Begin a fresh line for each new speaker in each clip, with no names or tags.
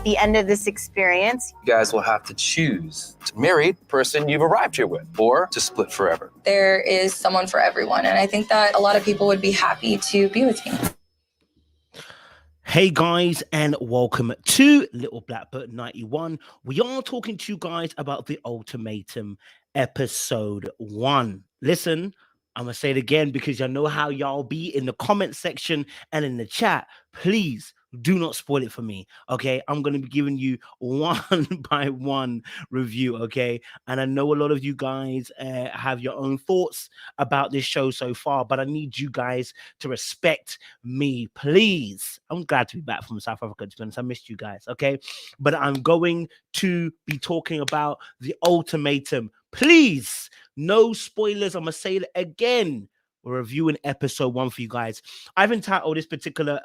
the end of this experience,
you guys will have to choose to marry the person you've arrived here with or to split forever.
There is someone for everyone, and I think that a lot of people would be happy to be with me.
Hey guys, and welcome to Little Blackbird 91. We are talking to you guys about the Ultimatum episode 1. Listen, I'm gonna say it again because I know how y'all be in the comment section and in the chat. Please do not spoil it for me, okay? I'm gonna be giving you one by one review, okay? And I know a lot of you guys have your own thoughts about this show so far, but I need you guys to respect me, please. I'm glad to be back from South Africa, to be honest. I missed you guys, okay? But I'm going to be talking about the Ultimatum. Please, no spoilers. I'm gonna say it again. We're reviewing episode 1 for you guys. I've entitled this particular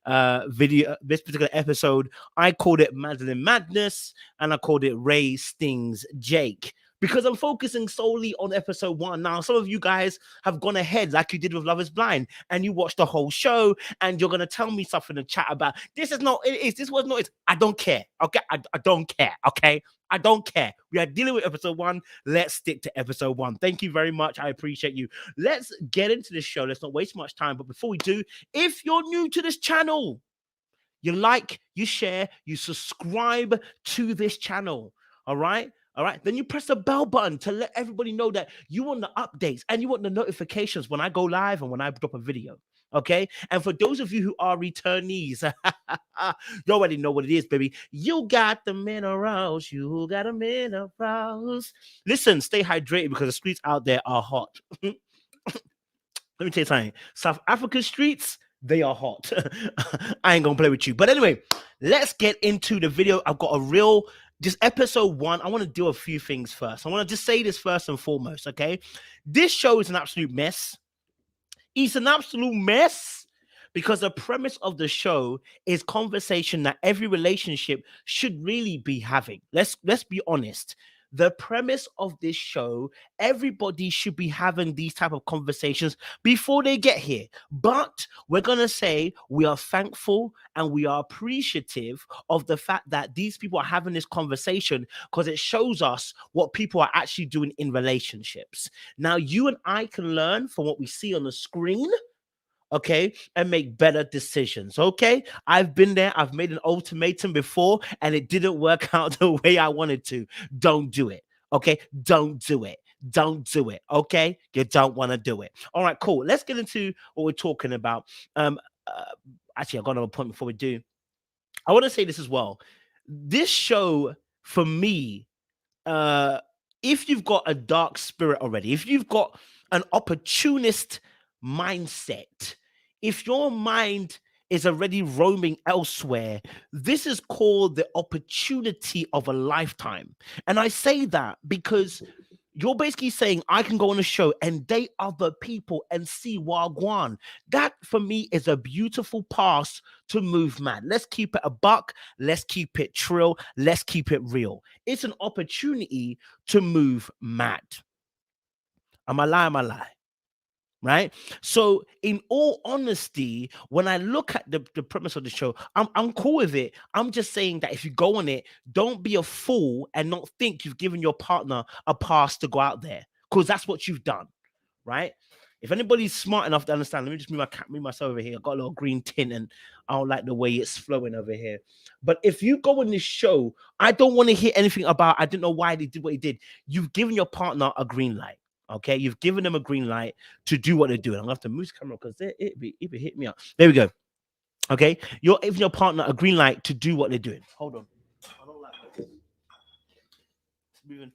this particular episode, I called it Madlyn Madness, and I called it Rae Stings Jake, because I'm focusing solely on episode 1. Now, some of you guys have gone ahead like you did with Love is Blind, and you watched the whole show, and you're gonna tell me something in the chat about this is not it is, this was not it. I don't care, okay? I don't care, okay? I don't care. We are dealing with episode 1. Let's stick to episode 1. Thank you very much. I appreciate you. Let's get into this show. Let's not waste much time. But before we do, if you're new to this channel, you like, you share, you subscribe to this channel. All right? All right, then you press the bell button to let everybody know that you want the updates and you want the notifications when I go live and when I drop a video. Okay, and for those of you who are returnees, you already know what it is, baby. You got the minerals. You got the minerals. Listen, stay hydrated because the streets out there are hot. Let me tell you something. South African streets, they are hot. I ain't gonna play with you. But anyway, let's get into the video. I've got this episode 1, I want to do a few things first. I want to just say this first and foremost, okay? This show is an absolute mess. It's an absolute mess because the premise of the show is conversation that every relationship should really be having. Let's be honest. The premise of this show, everybody should be having these type of conversations before they get here. But we're going to say we are thankful and we are appreciative of the fact that these people are having this conversation because it shows us what people are actually doing in relationships. Now, you and I can learn from what we see on the screen, okay, and make better decisions, okay? I've been there. I've made an ultimatum before, and it didn't work out the way I wanted to. Don't do it, okay? Don't do it. Don't do it, okay? You don't want to do it. All right, cool. Let's get into what we're talking about. Actually, I've got another point before we do. I want to say this as well. This show, for me, if you've got a dark spirit already, if you've got an opportunist mindset, if your mind is already roaming elsewhere, this is called the opportunity of a lifetime. And I say that because you're basically saying I can go on a show and date other people and see Wagwan. That for me is a beautiful pass to move mad. Let's keep it a buck. Let's keep it trill. Let's keep it real. It's an opportunity to move mad. Am I lie? Right? So in all honesty, when I look at the premise of the show, I'm cool with it. I'm just saying that if you go on it, don't be a fool and not think you've given your partner a pass to go out there, because that's what you've done, right? If anybody's smart enough to understand, let me just move myself over here. I've got a little green tint and I don't like the way it's flowing over here. But if you go on this show, I don't want to hear anything about, I didn't know why they did what they did. You've given your partner a green light. Okay, you've given them a green light to do what they're doing. I'm gonna have to move the camera because it hit me up. There we go. Okay, you're giving your partner a green light to do what they're doing. Hold on. I don't like this. It's moving.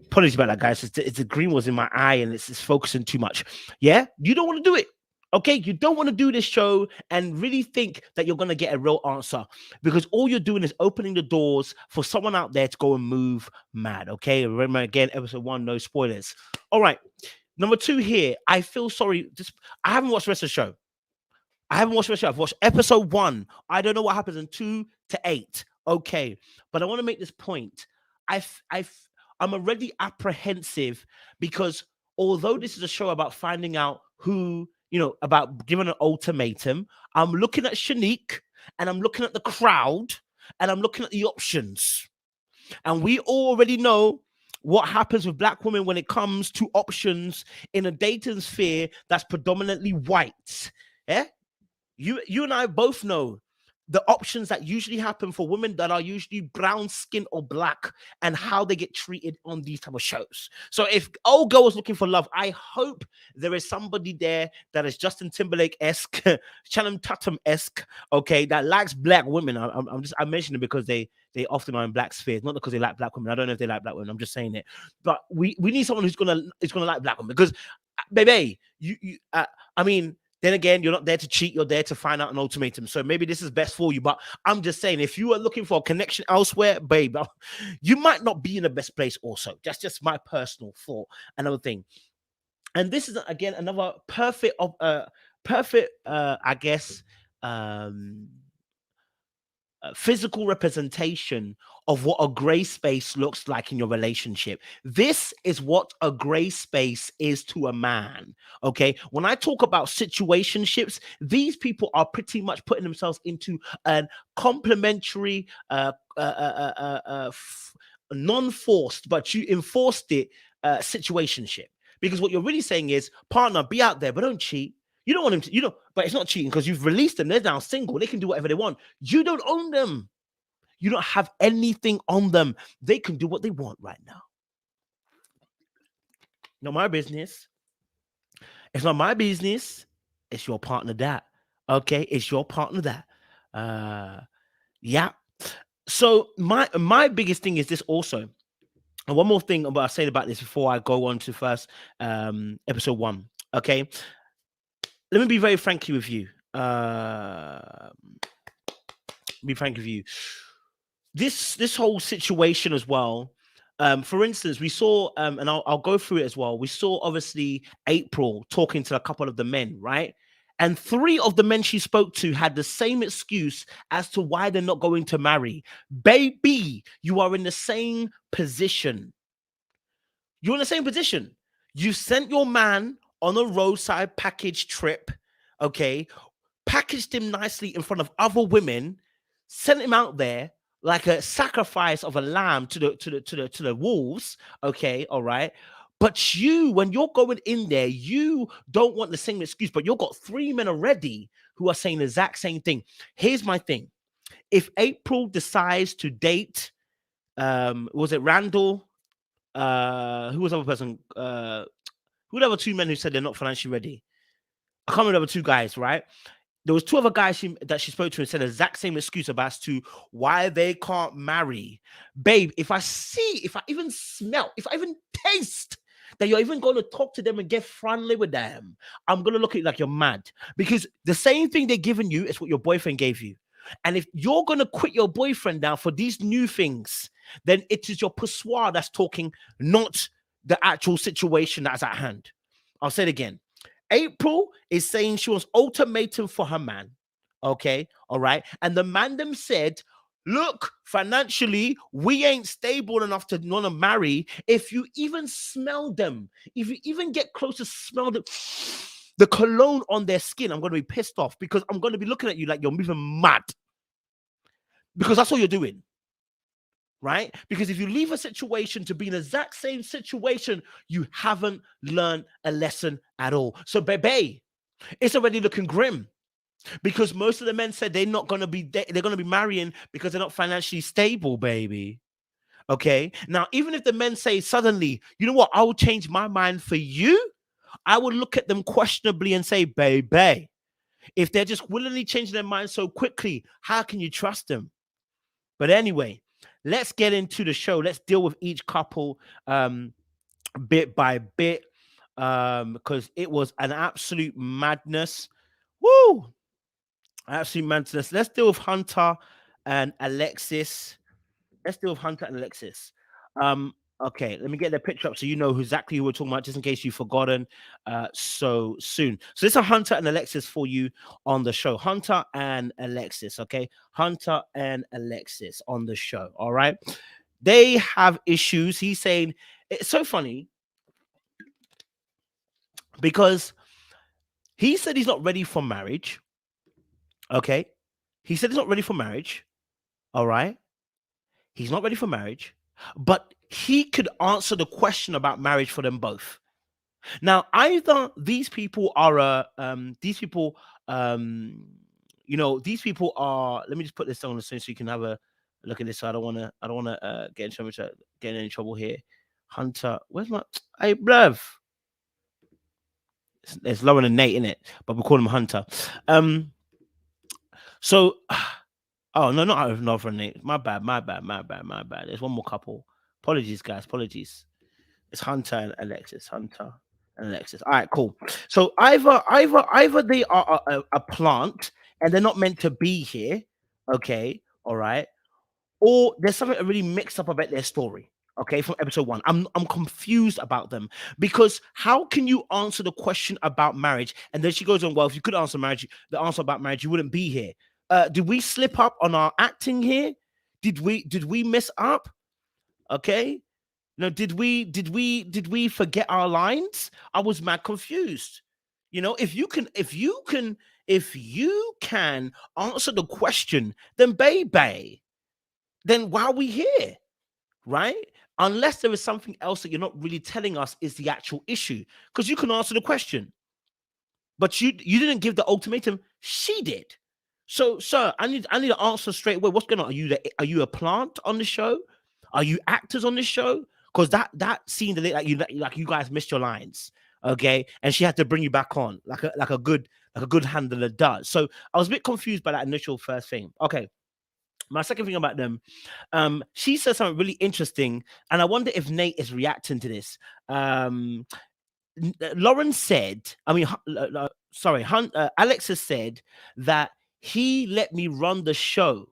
Apologies about that, guys. It's the green was in my eye and it's focusing too much. Yeah, you don't want to do it. Okay, you don't want to do this show and really think that you're going to get a real answer, because all you're doing is opening the doors for someone out there to go and move mad. Okay, remember again, episode 1, no spoilers. All right, number 2 here. I feel sorry. I haven't watched the rest of the show. I've watched episode 1. I don't know what happens in 2 to 8. Okay, but I want to make this point. I'm already apprehensive because although this is a show about finding out who, about giving an ultimatum, I'm looking at Shanique and I'm looking at the crowd, and I'm looking at the options. And we already know what happens with black women when it comes to options in a dating sphere that's predominantly white. Yeah, you and I both know the options that usually happen for women that are usually brown skin or black, and how they get treated on these type of shows. So if old girl is looking for love, I hope there is somebody there that is Justin Timberlake-esque, Channing Tatum-esque, okay, that likes black women. I'm mentioning it because they often are in black spheres, not because they like black women. I don't know if they like black women. I'm just saying it. But we need someone who's gonna like black women, because baby, I mean, then again, you're not there to cheat, you're there to find out an ultimatum. So maybe this is best for you. But I'm just saying, if you are looking for a connection elsewhere, babe, you might not be in the best place also. That's just my personal thought. Another thing. And this is, again, another perfect, I guess, physical representation of what a gray space looks like in your relationship. This is what a gray space is to a man. Okay, when I talk about situationships, these people are pretty much putting themselves into a complementary, non-forced, but you enforced it, situationship. Because what you're really saying is, partner, be out there, but don't cheat. You don't want him to, but it's not cheating because you've released them. They're now single. They can do whatever they want. You don't own them. You don't have anything on them. They can do what they want right now. Not my business. It's not my business. It's your partner that. Okay? It's your partner that. Yeah. So my biggest thing is this also. And one more thing I'll say about this before I go on to first episode 1. Okay? Let me be very frank with you. Be frank with you. This whole situation as well. For instance, we saw, and I'll go through it as well. We saw obviously April talking to a couple of the men, right? And 3 of the men she spoke to had the same excuse as to why they're not going to marry. Baby, you are in the same position. You're in the same position. You sent your man on a roadside package trip, okay? Packaged him nicely in front of other women, sent him out there like a sacrifice of a lamb to the wolves, okay? All right. But you, when you're going in there, you don't want the same excuse, but you've got 3 men already who are saying the exact same thing. Here's my thing. If April decides to date, was it Randall? Who was the other person? Who were the other 2 men who said they're not financially ready? I can't remember the other 2 guys, right? There was 2 other guys that she spoke to and said the exact same excuse about as to why they can't marry. Babe, if I even smell, if I even taste that you're even going to talk to them and get friendly with them, I'm going to look at you like you're mad. Because the same thing they're giving you is what your boyfriend gave you. And if you're going to quit your boyfriend now for these new things, then it is your pissoir that's talking, not the actual situation that's at hand. I'll say it again. April is saying she wants ultimatum for her man. Okay, all right. And the man them said, look, financially, we ain't stable enough to want to marry. If you even smell them, if you even get close to smell the cologne on their skin, I'm going to be pissed off, because I'm going to be looking at you like you're moving mad. Because that's all you're doing. Right? Because if you leave a situation to be in the exact same situation, you haven't learned a lesson at all. So, baby, it's already looking grim, because most of the men said they're not going to be, they're going to be marrying because they're not financially stable, baby. Okay. Now, even if the men say suddenly, you know what, I will change my mind for you, I would look at them questionably and say, baby, if they're just willingly changing their mind so quickly, how can you trust them? But anyway, let's get into the show. Let's deal with each couple bit by bit, because it was an absolute madness. Woo! Absolute madness. Let's deal with Hunter and Alexis. Okay, let me get the picture up so you know exactly who we're talking about, just in case you've forgotten so soon. So this is Hunter and Alexis for you on the show. Hunter and Alexis, okay? Hunter and Alexis on the show, all right? They have issues. He's saying, it's so funny, because he said he's not ready for marriage, okay? He said he's not ready for marriage. All right. He's not ready for marriage, but he could answer the question about marriage for them both. Now, either these people are these people these people are, let me just put this on the screen so you can have a look at this. So I don't want to get in any trouble here. Hunter, where's my hey bruv? It's lower than Nate, in it, but we call him Hunter. So oh no, not for Nate. My bad. There's one more couple. Apologies, guys. Apologies. It's Hunter and Alexis. Hunter and Alexis. All right, cool. So either they are a plant and they're not meant to be here. Okay, all right. Or there's something really mixed up about their story. Okay, from episode 1. I'm confused about them, because how can you answer the question about marriage? And then she goes on, well, if you could answer the answer about marriage, you wouldn't be here. Did we slip up on our acting here? Did we mess up? Okay. No, did we forget our lines? I was mad confused. If you can answer the question, then baby, then why are we here? Right? Unless there is something else that you're not really telling us is the actual issue. Because you can answer the question, but you didn't give the ultimatum. She did. So, sir, I need an answer straight away. What's going on? Are you a plant on the show? Are you actors on the show? Because that scene like you guys missed your lines, okay? And she had to bring you back on like a good handler does. So I was a bit confused by that initial first thing. Okay. My second thing about them, she said something really interesting, and I wonder if Nate is reacting to this. Lauren said, Alexis said that he let me run the show.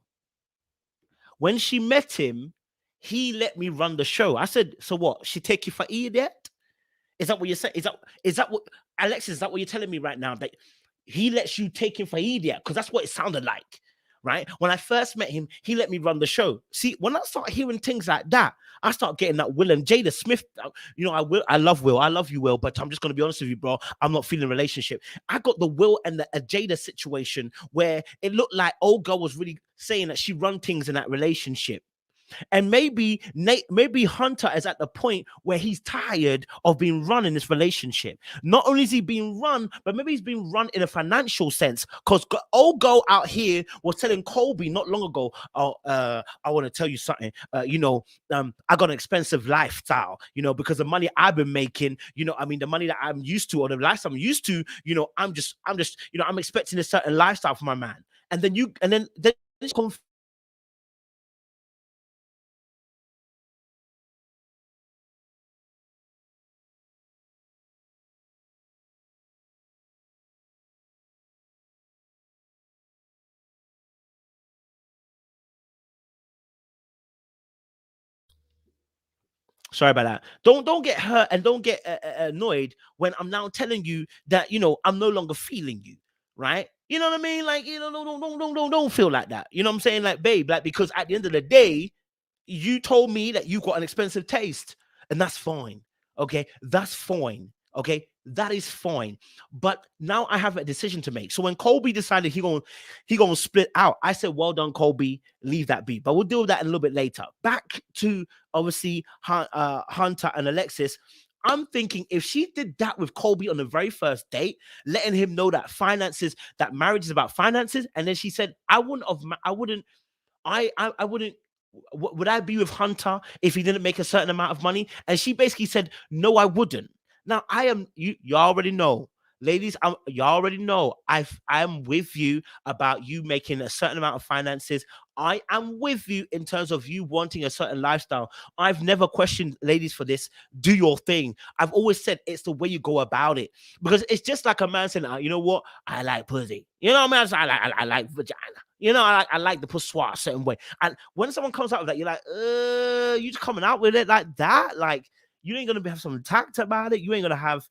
When she met him, he let me run the show. I said, so what? She take you for idiot? Is that what you're saying? Is that what, Alexis, is that what you're telling me right now? That he lets you take him for idiot? Because that's what it sounded like. Right? When I first met him, he let me run the show. See, when I start hearing things like that, I start getting that Will and Jada Smith. I love Will. I love you, Will, but I'm just going to be honest with you, bro. I'm not feeling a relationship. I got the Will and the Jada situation where it looked like old girl was really saying that she run things in that relationship. And maybe Hunter is at the point where he's tired of being run in this relationship. Not only is he being run, but maybe he's being run in a financial sense. Because old girl out here was telling Colby not long ago, I want to tell you something. I got an expensive lifestyle, because the money I've been making, the money that I'm used to, or the lifestyle I'm used to, I'm expecting a certain lifestyle for my man. And then sorry about that. Don't get hurt and don't get annoyed when I'm now telling you that I'm no longer feeling you, right? You know what I mean? Like don't feel like that. You know what I'm saying? Like, babe, like, because at the end of the day, you told me that you got an expensive taste, and that's fine. Okay, that's fine. Okay, that is fine. But now I have a decision to make. So when Colby decided he gonna split out, I said, well done, Colby, leave that be. But we'll deal with that a little bit later. Back to obviously Hunter and Alexis. I'm thinking if she did that with Colby on the very first date, letting him know that marriage is about finances, and then she said, would I be with Hunter if he didn't make a certain amount of money? And she basically said, no, I wouldn't. Now you already know, ladies, you already know I'm with you about you making a certain amount of finances. I am with you in terms of you wanting a certain lifestyle. I've never questioned ladies for this. Do your thing. I've always said it's the way you go about it, because it's just like a man saying, you know what? I like pussy. You know what I mean? I like vagina. I like the pussy a certain way. And when someone comes out with that, you're like, you just coming out with it like that? Like, you ain't gonna have some tact about it. You ain't gonna have,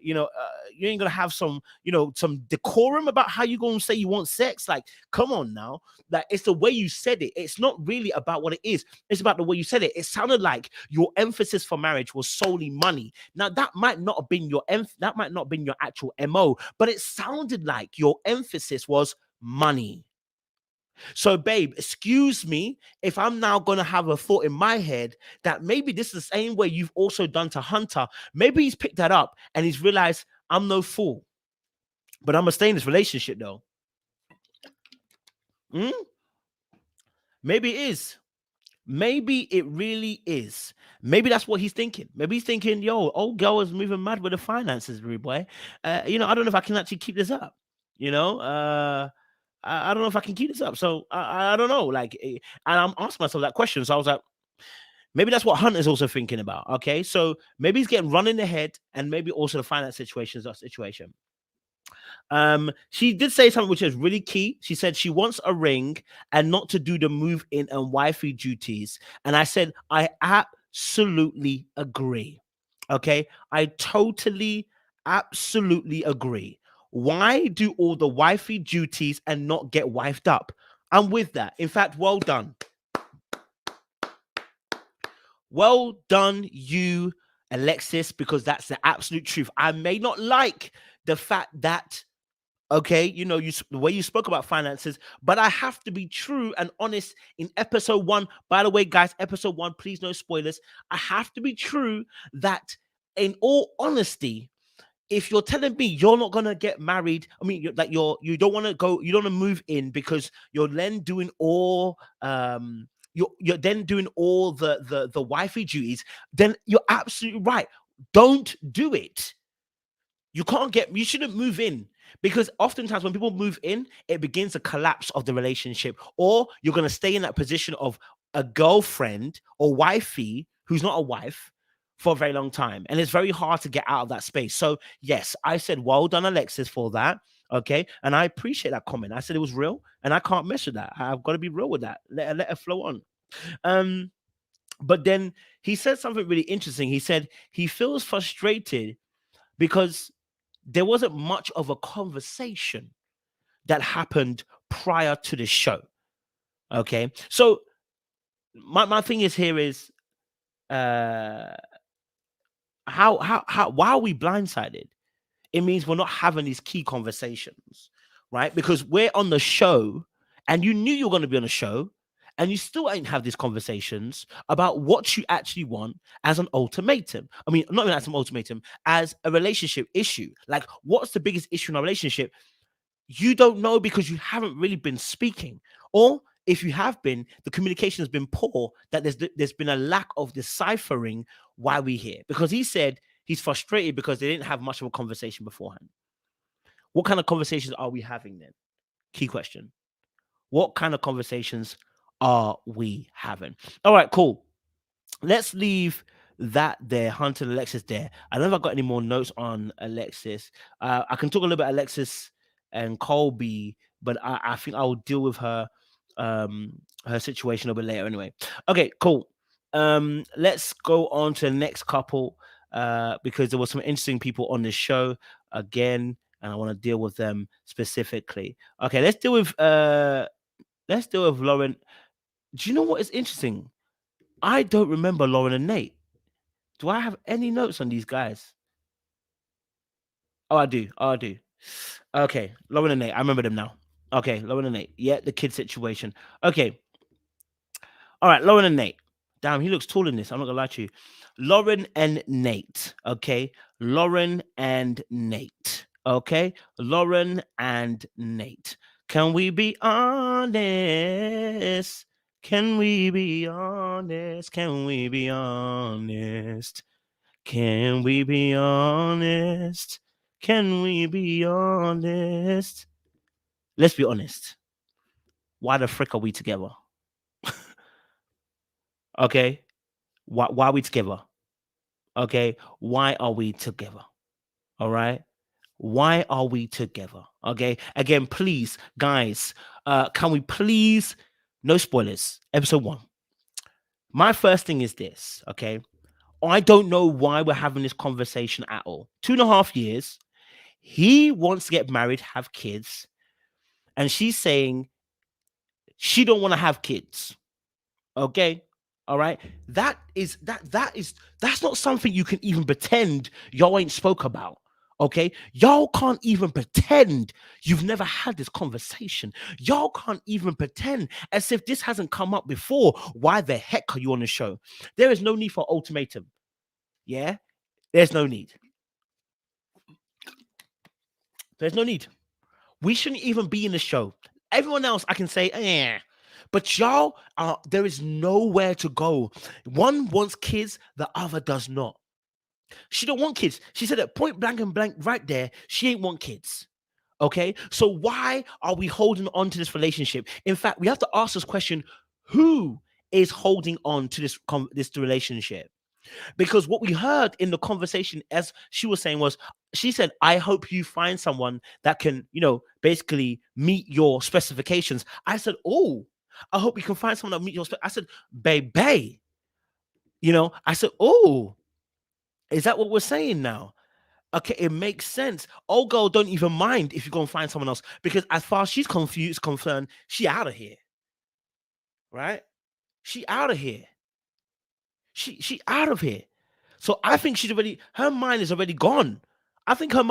you ain't gonna have some decorum about how you gonna say you want sex. Like, come on now. Like, it's the way you said it. It's not really about what it is. It's about the way you said it. It sounded like your emphasis for marriage was solely money. Now, that might not have been your actual MO, but it sounded like your emphasis was money. So, babe, excuse me if I'm now going to have a thought in my head that maybe this is the same way you've also done to Hunter. Maybe he's picked that up and he's realized I'm no fool, but I'm going to stay in this relationship though. Maybe it is. Maybe it really is. Maybe that's what he's thinking. Maybe he's thinking, yo, old girl is moving mad with the finances, rude boy. I don't know if I can actually keep this up. I don't know if I can keep this up. So I don't know. And I'm asking myself that question. So I was like, maybe that's what Hunter's also thinking about. Okay. So maybe he's getting run in the head, and maybe also the finance situation is that situation. She did say something which is really key. She said she wants a ring and not to do the move in and wifey duties. And I said, I absolutely agree. Okay. I totally, absolutely agree. Why do all the wifey duties and not get wifed up? I'm with that. In fact, well done. Well done, you, Alexis, because that's the absolute truth. I may not like the fact that, okay, the way you spoke about finances, but I have to be true and honest in episode 1. By the way, guys, episode 1, please no spoilers. I have to be true that, in all honesty, if you're telling me you're not gonna get married, I mean, you don't want to go, you don't want to move in because you're then doing all you're then doing all the wifey duties, then you're absolutely right. Don't do it. You shouldn't move in, because oftentimes when people move in, it begins a collapse of the relationship, or you're gonna stay in that position of a girlfriend or wifey who's not a wife for a very long time. And it's very hard to get out of that space. So yes, I said, well done, Alexis, for that. Okay. And I appreciate that comment. I said it was real, and I can't mess with that. I've got to be real with that. Let it flow on. But then he said something really interesting. He said he feels frustrated because there wasn't much of a conversation that happened prior to the show. Okay. So my thing is here is, why are we blindsided? It means we're not having these key conversations, right? Because we're on the show, and you knew you were going to be on a show, and you still ain't have these conversations about what you actually want as an ultimatum. I mean, not even as an ultimatum, as a relationship issue. Like, what's the biggest issue in a relationship? You don't know because you haven't really been speaking. Or if you have been, the communication has been poor, that there's been a lack of deciphering why we're here. Because he said he's frustrated because they didn't have much of a conversation beforehand. What kind of conversations are we having then? Key question. What kind of conversations are we having? All right, cool. Let's leave that there. Hunter and Alexis there. I don't know if I got any more notes on Alexis. I can talk a little bit Alexis and Colby, but I think I will deal with her situation a bit later anyway. Okay, cool. Let's go on to the next couple, because there were some interesting people on this show again, and I want to deal with them specifically. Okay, let's deal with Lauren. Do you know what is interesting? I don't remember Lauren and Nate. Do I have any notes on these guys? Oh, I do. Okay, Lauren and Nate. I remember them now. Okay, Lauren and Nate. Yeah, the kid situation. Okay. All right, Lauren and Nate. Damn, he looks tall in this. I'm not gonna lie to you. Lauren and Nate. Okay, Lauren and Nate. Okay, Lauren and Nate. Can we be honest? Can we be honest? Can we be honest? Can we be honest? Can we be honest? Let's be honest. Why the frick are we together? Okay. Why are we together? Okay. Why are we together? All right. Why are we together? Okay. Again, please, guys, can we please, no spoilers, episode 1. My first thing is this, okay? I don't know why we're having this conversation at all. 2.5 years. He wants to get married, have kids, and she's saying she don't want to have kids. Okay. All right. That's not something you can even pretend y'all ain't spoke about. Okay, y'all can't even pretend you've never had this conversation. Y'all can't even pretend as if this hasn't come up before. Why the heck are you on the show? There is no need for ultimatum. Yeah, there's no need. There's no need. We shouldn't even be in the show. Everyone else, I can say, but y'all, there is nowhere to go. One wants kids, the other does not. She don't want kids. She said it point blank and blank right there. She ain't want kids. Okay, so why are we holding on to this relationship? In fact, we have to ask this question: who is holding on to this relationship? Because what we heard in the conversation, as she was saying, was she said, "I hope you find someone that can, basically meet your specifications." I said, "Oh, I hope you can find someone that meet your." I said, "Baby," I said, "Oh, is that what we're saying now?" Okay, it makes sense. Old girl don't even mind if you go and find someone else, because as far as she's concerned, she out of here, right? She out of here. She out of here. So I think her mind is already gone. I think her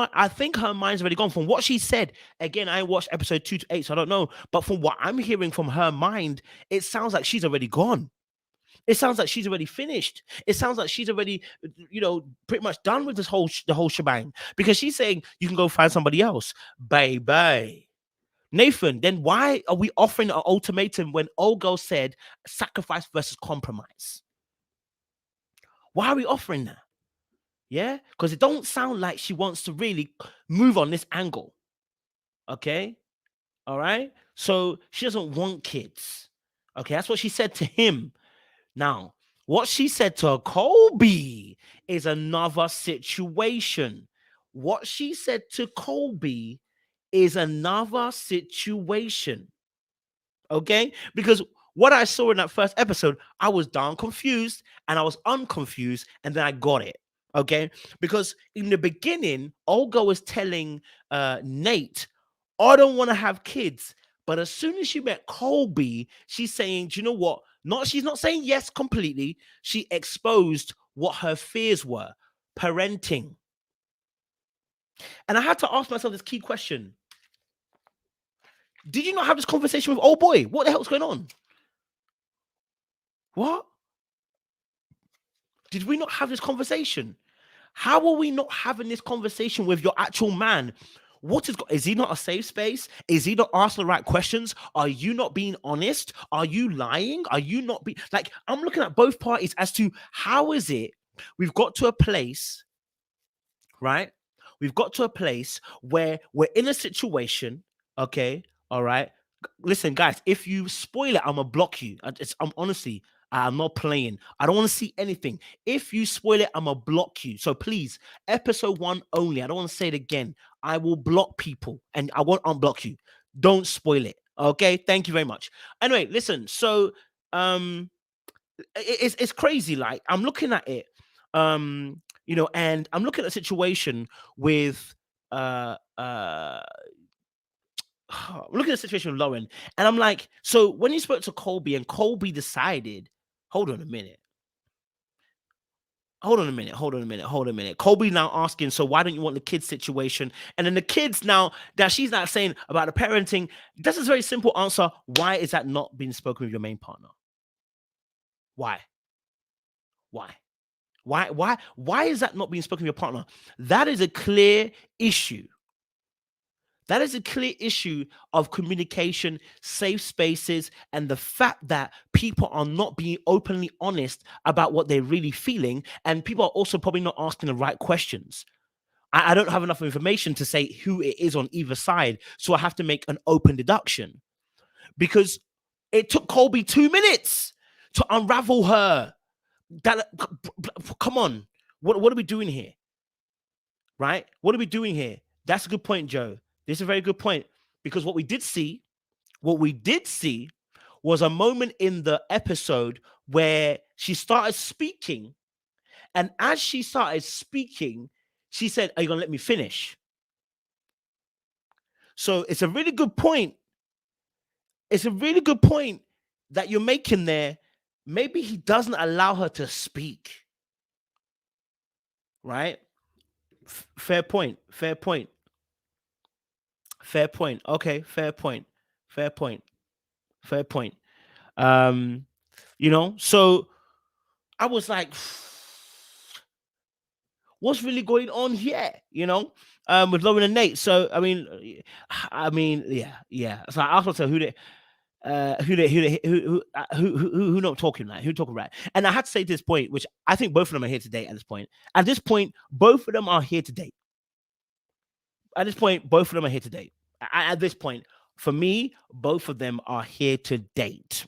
mind's already gone from what she said. Again, I watched episode 2 to 8, so I don't know. But from what I'm hearing from her mind, it sounds like she's already gone. It sounds like she's already finished. It sounds like she's already, pretty much done with the whole shebang. Because she's saying you can go find somebody else, baby. Nathan, then why are we offering an ultimatum when old girl said sacrifice versus compromise? Why are we offering that? Yeah, because it don't sound like she wants to really move on this angle. Okay, all right. So she doesn't want kids. Okay, that's what she said to him. Now, what she said to Colby is another situation. What she said to Colby is another situation. Okay, because what I saw in that first episode, I was darn confused and I was unconfused, and then I got it. Okay, because in the beginning, Olga was telling Nate, I don't want to have kids. But as soon as she met Colby, she's saying, do you know what? She's not saying yes completely. She exposed what her fears were: parenting. And I had to ask myself this key question: did you not have this conversation with old boy? What the hell's going on? What? Did we not have this conversation? How are we not having this conversation with your actual man? Is he not a safe space? Is he not asking the right questions? Are you not being honest? Are you lying? Are you not being like, I'm looking at both parties as to how is it we've got to a place, right? We've got to a place where we're in a situation, okay? All right. Listen, guys, if you spoil it, I'm gonna block you. I'm honestly, I'm not playing. I don't want to see anything. If you spoil it, I'm gonna block you. So please, episode 1 only. I don't want to say it again. I will block people and I won't unblock you. Don't spoil it. Okay. Thank you very much. Anyway, listen. So it's crazy. Like, I'm looking at it, and I'm looking at a situation with look at the situation with Lauren, and I'm like, so when you spoke to Colby and Colby decided, hold on a minute. Colby now asking, so why don't you want the kids situation? And then the kids now that she's not saying about the parenting, that's a very simple answer. Why is that not being spoken with your main partner? Why? Why is that not being spoken with your partner? That is a clear issue. That is a clear issue of communication, safe spaces, and the fact that people are not being openly honest about what they're really feeling. And people are also probably not asking the right questions. I don't have enough information to say who it is on either side. So I have to make an open deduction. Because it took Colby 2 minutes to unravel her. Come on. What are we doing here? Right? What are we doing here? That's a good point, Joe. This is a very good point, because what we did see was a moment in the episode where she started speaking. And as she started speaking, she said, are you going to let me finish? So it's a really good point. It's a really good point that you're making there. Maybe he doesn't allow her to speak. Right? Fair point. Fair point. Fair point. Okay, fair point. Fair point. Fair point. So I was like, what's really going on here? With Lauren and Nate. So yeah. So I asked myself who not talking like who talking right. And I had to say to this point, which I think both of them are here to date at this point. At this point, both of them are here to date. At this point, both of them are here to date. At this point, for me, both of them are here to date.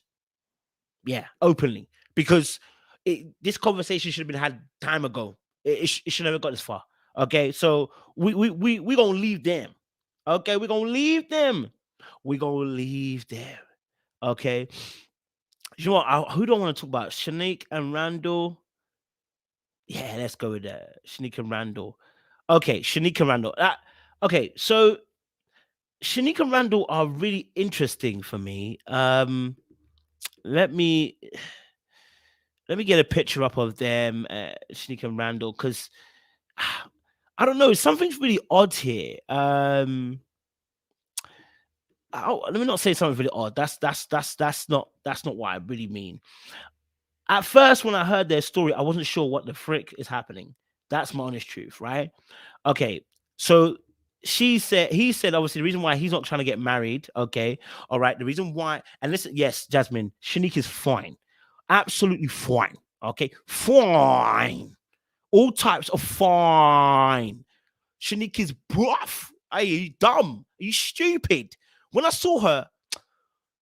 Yeah, openly. Because this conversation should have been had time ago. It should never got this far. Okay, so we gonna leave them. Okay, we're gonna leave them. We're gonna leave them. Okay. You know what? Who do I want to talk about? Shanique and Randall. Yeah, let's go with Shanique and Randall. Okay, Shanique and Randall. Okay, so Shanique and Randall are really interesting for me. Let me get a picture up of them, Shanique and Randall, because I don't know, something's really odd here. Let me not say something really odd. That's not what I really mean. At first, when I heard their story, I wasn't sure what the frick is happening. That's my honest truth, right? Okay, so he said, obviously, the reason why he's not trying to get married, okay, all right, the reason why, and listen, yes, Jasmine, Shanique is fine, absolutely fine, okay, fine, all types of fine. Shanique is bruv. Are you dumb? Are you stupid? When I saw her,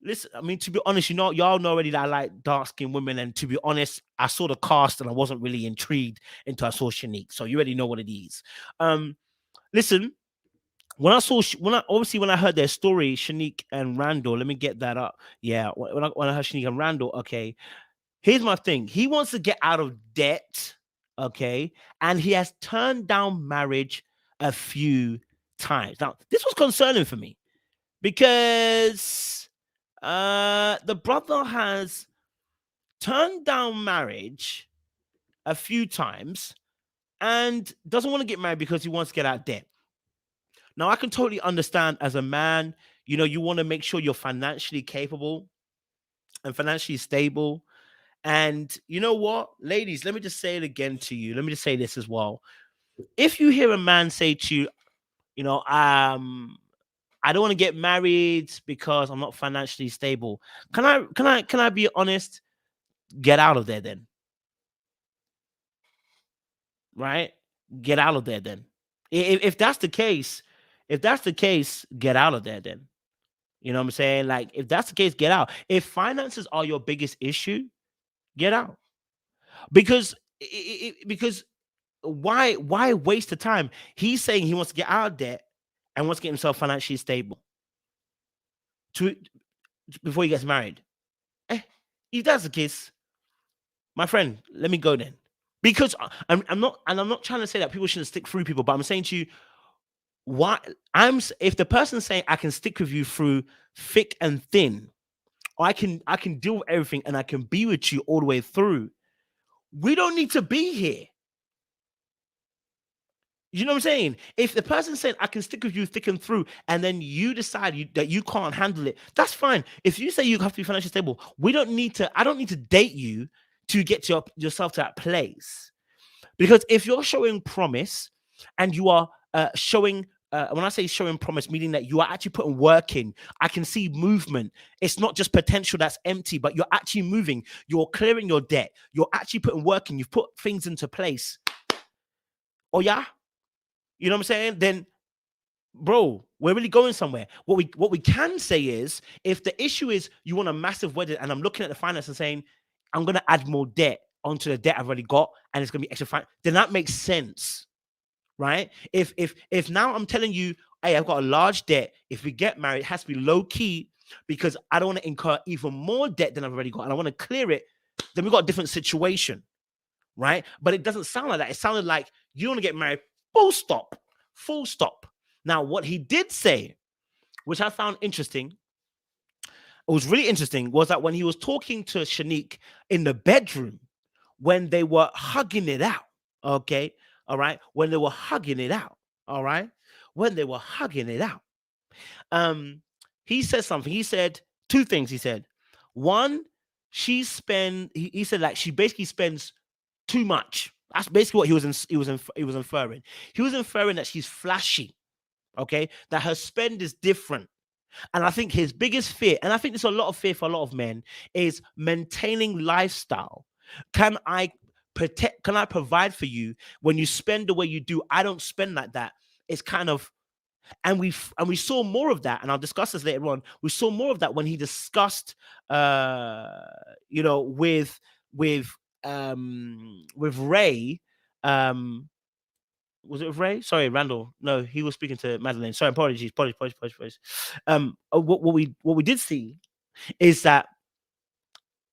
listen, I mean, to be honest, y'all know already that I like dark-skinned women, and to be honest, I saw the cast and I wasn't really intrigued until I saw Shanique, so you already know what it is. Listen, when I heard their story, Shanique and Randall, let me get that up. Yeah, when I heard Shanique and Randall, okay, here's my thing. He wants to get out of debt, okay, and he has turned down marriage a few times. Now, this was concerning for me because the brother has turned down marriage a few times and doesn't want to get married because he wants to get out of debt. Now, I can totally understand as a man, you want to make sure you're financially capable and financially stable. And you know what, ladies, let me just say it again to you. Let me just say this as well. If you hear a man say to you, I don't want to get married because I'm not financially stable. Can I be honest? Get out of there then. Right? Get out of there then. If that's the case, get out of there then. You know what I'm saying? Like, if that's the case, get out. If finances are your biggest issue, get out. Because why waste the time? He's saying he wants to get out of debt and wants to get himself financially stable before he gets married. If that's the case, my friend, let me go then. Because I'm not trying to say that people shouldn't stick through people, but I'm saying to you, if the person's saying I can stick with you through thick and thin, or I can deal with everything and I can be with you all the way through, we don't need to be here. You know what I'm saying? If the person's saying I can stick with you thick and through, and then you decide that you can't handle it, that's fine. If you say you have to be financially stable, I don't need to date you to get yourself to that place. Because if you're showing promise and you are showing, when I say showing promise, meaning that you are actually putting work in, I can see movement. It's not just potential that's empty, but you're actually moving. You're clearing your debt. You're actually putting work in. You've put things into place. Oh, yeah? You know what I'm saying? Then, bro, we're really going somewhere. What we can say is, if the issue is you want a massive wedding and I'm looking at the finance and saying, I'm going to add more debt onto the debt I've already got and it's going to be extra fine, then that makes sense, right? If now I'm telling you, hey, I've got a large debt. If we get married, it has to be low key because I don't want to incur even more debt than I've already got and I want to clear it, then we've got a different situation, right? But it doesn't sound like that. It sounded like you want to get married, full stop. Now, what he did say, which I found interesting, it was really interesting, was that when he was talking to Shanique in the bedroom, when they were hugging it out, okay, all right, when they were hugging it out, all right, when they were hugging it out, he said something. He said two things. He said, one, he said like she basically spends too much. That's basically what he was inferring. He was inferring that she's flashy, okay, that her spend is different. And I think his biggest fear, and I think there's a lot of fear for a lot of men, is maintaining lifestyle. Can I protect? Can I provide for you when you spend the way you do? I don't spend like that. It's kind of, and we saw more of that, and I'll discuss this later on. We saw more of that when he discussed, with Rae. Was it with Rae? Sorry, Randall. No, he was speaking to Madlyn. Sorry, apologies. What we did see is that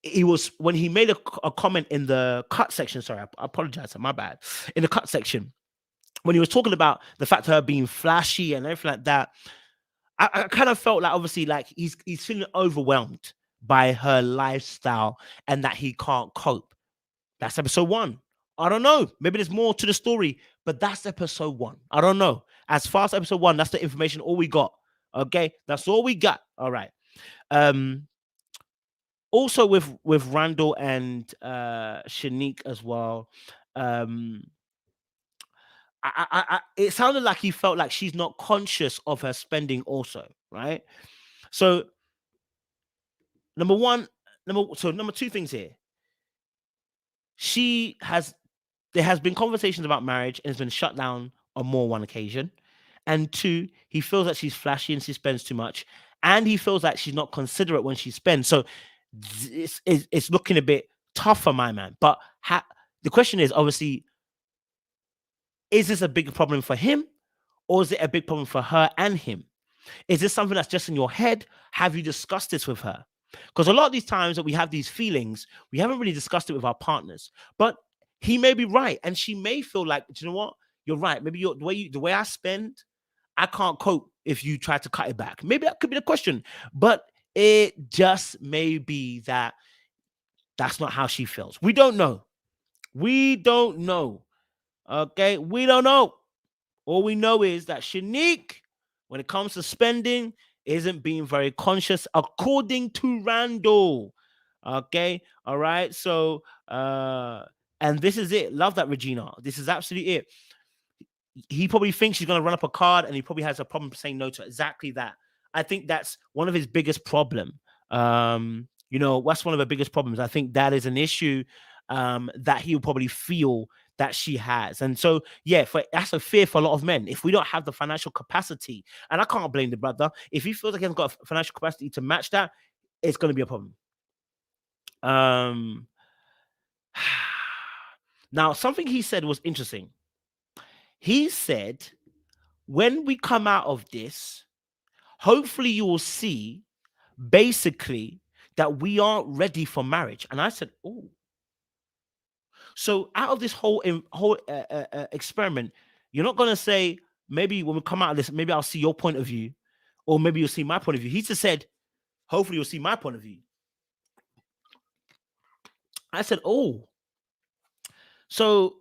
he was, when he made a comment in the cut section. Sorry, I apologize. My bad. In the cut section, when he was talking about the fact of her being flashy and everything like that, I kind of felt like, obviously, like he's feeling overwhelmed by her lifestyle and that he can't cope. That's episode 1. I don't know. Maybe there's more to the story, but that's episode 1. I don't know. As far as episode 1, that's the information, all we got. Okay, that's all we got. All right. Also with Randall and Shanique as well. It sounded like he felt like she's not conscious of her spending also, right? So number 2 things here. There has been conversations about marriage and it's been shut down on more one occasion. And 2, he feels that she's flashy and she spends too much. And he feels like she's not considerate when she spends. So it's looking a bit tough for my man. But the question is, obviously, is this a big problem for him? Or is it a big problem for her and him? Is this something that's just in your head? Have you discussed this with her? Because a lot of these times that we have these feelings, we haven't really discussed it with our partners. But he may be right, and she may feel like, do you know what? You're right. Maybe the way I spend, I can't cope if you try to cut it back. Maybe that could be the question. But it just may be that that's not how she feels. We don't know. We don't know. Okay, we don't know. All we know is that Shanique, when it comes to spending, isn't being very conscious, according to Randall. Okay, all right. So, and this is it. Love that, Regina. This is absolutely it. He probably thinks she's going to run up a card, and he probably has a problem saying no to exactly that. I think that's one of his biggest problem. What's one of the biggest problems? I think that is an issue that he'll probably feel that she has. And so, yeah, that's a fear for a lot of men. If we don't have the financial capacity, and I can't blame the brother, if he feels like he hasn't got financial capacity to match that, it's going to be a problem. Now, something he said was interesting. He said, when we come out of this, hopefully you will see basically that we aren't ready for marriage. And I said, oh. So out of this whole experiment, you're not going to say, maybe when we come out of this, maybe I'll see your point of view, or maybe you'll see my point of view. He just said, hopefully you'll see my point of view. I said, oh. So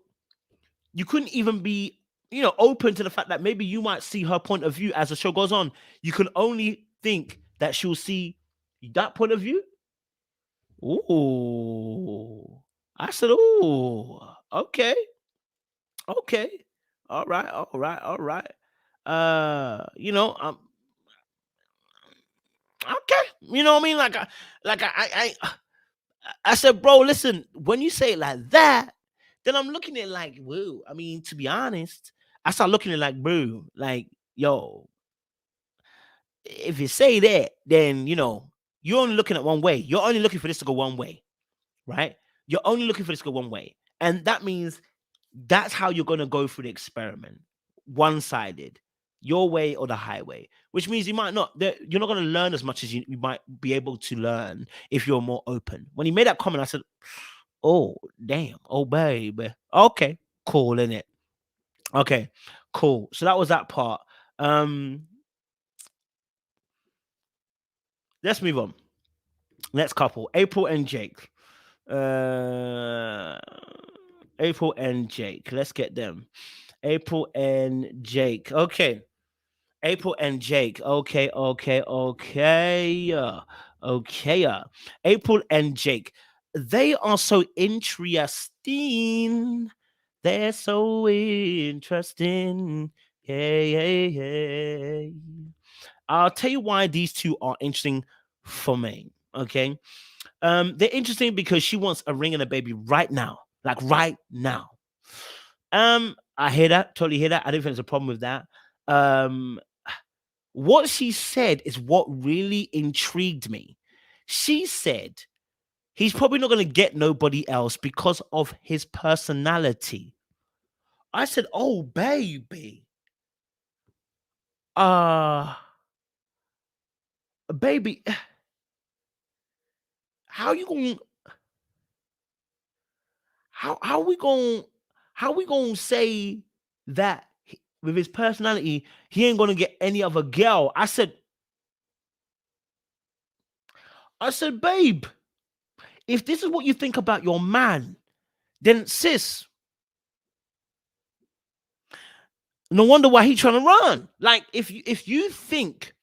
you couldn't even be, open to the fact that maybe you might see her point of view as the show goes on. You can only think that she'll see that point of view. Ooh. I said, ooh, okay. Okay. All right. Okay. You know what I mean? I said, bro, listen, when you say it like that, then I'm looking at it like, whoa. I mean, to be honest, I start looking at it like, bro, like, yo, if you say that, then, you're only looking at one way. You're only looking for this to go one way, right? You're only looking for this to go one way. And that means that's how you're going to go through the experiment. One-sided, your way or the highway, which means you're not going to learn as much as you might be able to learn if you're more open. When he made that comment, I said, oh, damn. Oh, baby. Okay, cool, innit? Okay, cool. So that was that part. Let's move on. Next couple, April and Jake. April and Jake. Let's get them. April and Jake. Okay. April and Jake. Okay. Okay. April and Jake. They are so interesting. They're so interesting. Yeah. I'll tell you why these two are interesting for me. Okay. They're interesting because she wants a ring and a baby right now. Like right now. I hear that, totally hear that. I don't think there's a problem with that. Um, what she said is what really intrigued me. She said he's probably not going to get nobody else because of his personality. I said, "Oh, baby, uh, baby, how you going? How we going? How we going to say that with his personality, he ain't going to get any other girl?" I said, "Babe, if this is what you think about your man, then sis, no wonder why he's trying to run. Like, if you think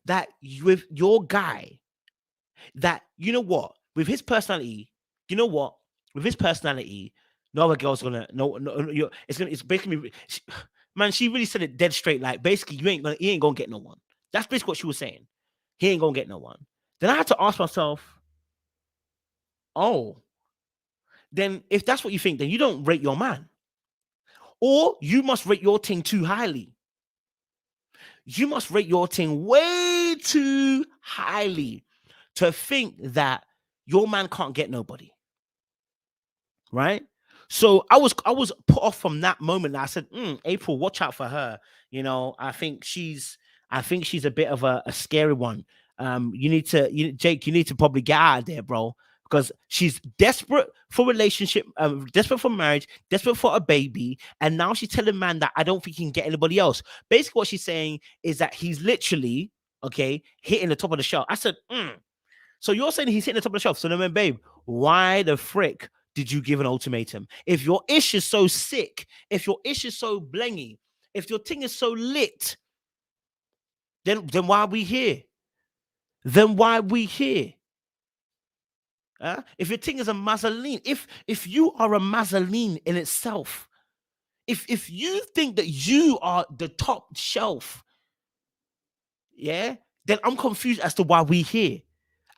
that with your guy, that you know what, with his personality, you know what, with his personality, no other girl's gonna it's basically man, she really said it dead straight. Like, basically, he ain't gonna get no one. That's basically what she was saying. He ain't gonna get no one. Then I had to ask myself, oh, then if that's what you think, then you don't rate your man. Or you must rate your thing too highly. You must rate your thing way too highly to think that your man can't get nobody. Right? So I was put off from that moment. I said, April, watch out for her. I think she's a bit of a scary one. Jake, you need to probably get out of there, bro. Because she's desperate for relationship, desperate for marriage, desperate for a baby, and now she's telling man that I don't think he can get anybody else. Basically, what she's saying is that he's literally hitting the top of the shelf. I said, so you're saying he's hitting the top of the shelf. So then, babe, why the frick did you give an ultimatum? If your ish is so sick, if your ish is so blengy, if your thing is so lit, then why are we here? Then why are we here? If your thing is a mazzoline, if you are a mazzoline in itself, if you think that you are the top shelf, then I'm confused as to why we here.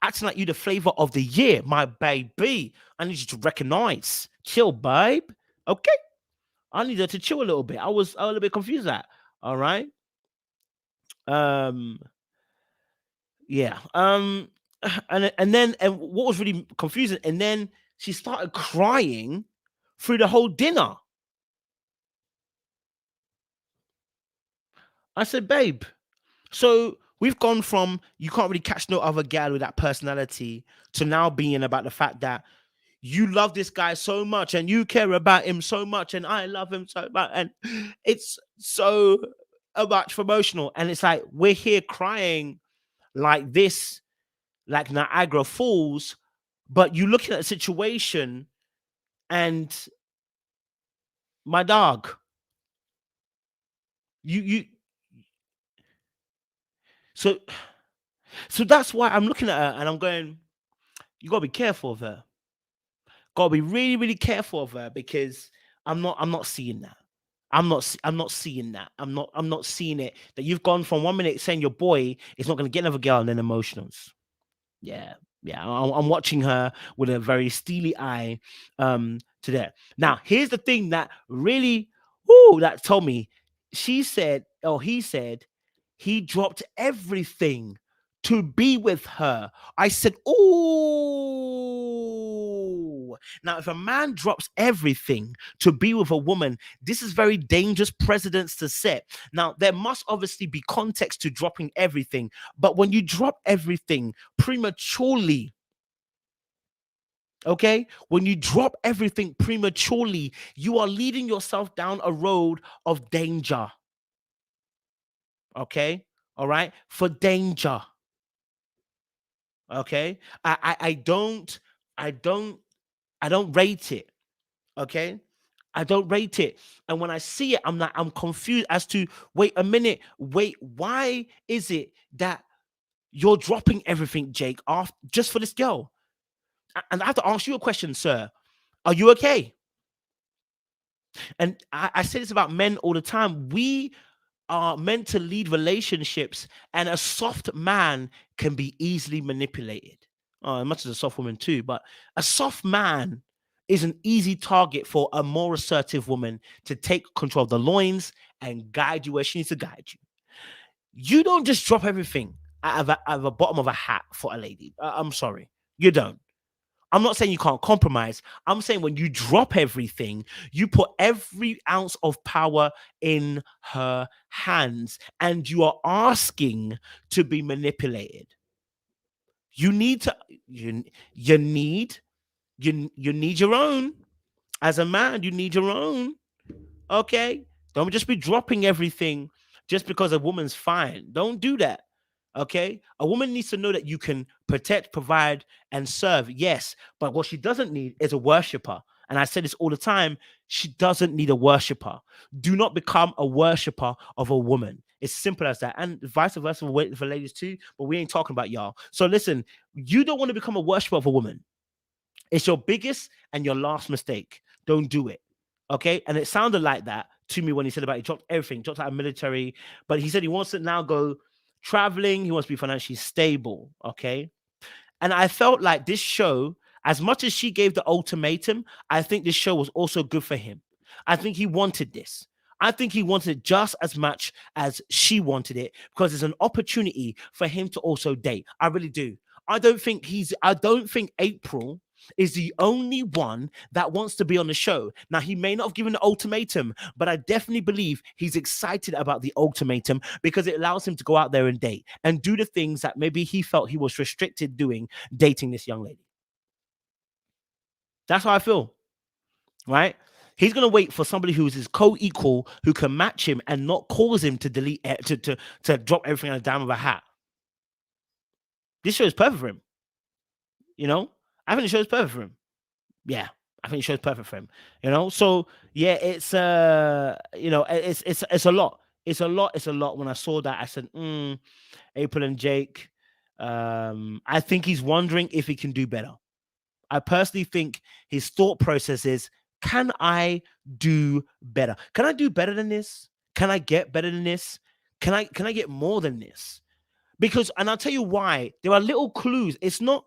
Acting like you the flavor of the year, my baby. I need you to recognize. Chill, babe. Okay. I need her to chill a little bit. I was a little bit confused at. All right. Yeah. And then what was really confusing, and then she started crying through the whole dinner. I said, babe, so we've gone from you can't really catch no other gal with that personality to now being about the fact that you love this guy so much and you care about him so much and I love him so much, and it's so much emotional, and it's like we're here crying like this, like Niagara Falls, but you looking at the situation and my dog, you so that's why I'm looking at her and I'm going, you gotta be careful of her. Gotta be really, really careful of her, because I'm not seeing that. I'm not seeing that. I'm not seeing it. That you've gone from 1 minute saying your boy is not going to get another girl and then emotionals. Yeah. I'm watching her with a very steely eye to that. Now, here's the thing that really, that told me. He said he dropped everything to be with her. I said, oh. Now, if a man drops everything to be with a woman, this is very dangerous precedents to set. Now, there must obviously be context to dropping everything. But when you drop everything prematurely, when you drop everything prematurely, you are leading yourself down a road of danger. Okay? All right? For danger. Okay? I don't rate it. Okay? I don't rate it. And when I see it, I'm confused as to, wait a minute, why is it that you're dropping everything, Jake, off just for this girl? And I have to ask you a question, sir. Are you okay? And I say this about men all the time. We are meant to lead relationships, and a soft man can be easily manipulated. Much as a soft woman too, but a soft man is an easy target for a more assertive woman to take control of the loins and guide you where she needs to guide you. You don't just drop everything out of the bottom of a hat for a lady. I'm sorry, you don't. I'm not saying you can't compromise. I'm saying when you drop everything, you put every ounce of power in her hands, and you are asking to be manipulated. You need to you need your own. As a man, you need your own. Okay? Don't just be dropping everything just because a woman's fine. Don't do that. Okay? A woman needs to know that you can protect, provide, and serve. Yes. But what she doesn't need is a worshiper. And I say this all the time. She doesn't need a worshiper. Do not become a worshiper of a woman. It's simple as that. And vice versa for ladies too. But we ain't talking about y'all. So listen, you don't want to become a worshiper of a woman. It's your biggest and your last mistake. Don't do it. Okay. And it sounded like that to me when he said about he dropped everything, dropped out of military, but he said he wants to now go traveling. He wants to be financially stable. Okay. And I felt like this show, as much as she gave the ultimatum, I think this show was also good for him. I think he wanted this. I think he wanted it just as much as she wanted it, because it's an opportunity for him to also date. I really do. I don't think April is the only one that wants to be on the show. Now, he may not have given the ultimatum, but I definitely believe he's excited about the ultimatum because it allows him to go out there and date and do the things that maybe he felt he was restricted doing dating this young lady. That's how I feel, right? He's going to wait for somebody who's his co-equal, who can match him and not cause him to delete to drop everything on a dime of a hat. This show is perfect for him. You know, I think the show is perfect for him. Yeah, I think the show is perfect for him. You know, so yeah, it's it's a lot. It's a lot. When I saw that, I said, April and Jake. I think he's wondering if he can do better. I personally think his thought process is, can I do better? Can I do better than this? Can I get better than this? Can I get more than this? Because, and I'll tell you why. There are little clues. It's not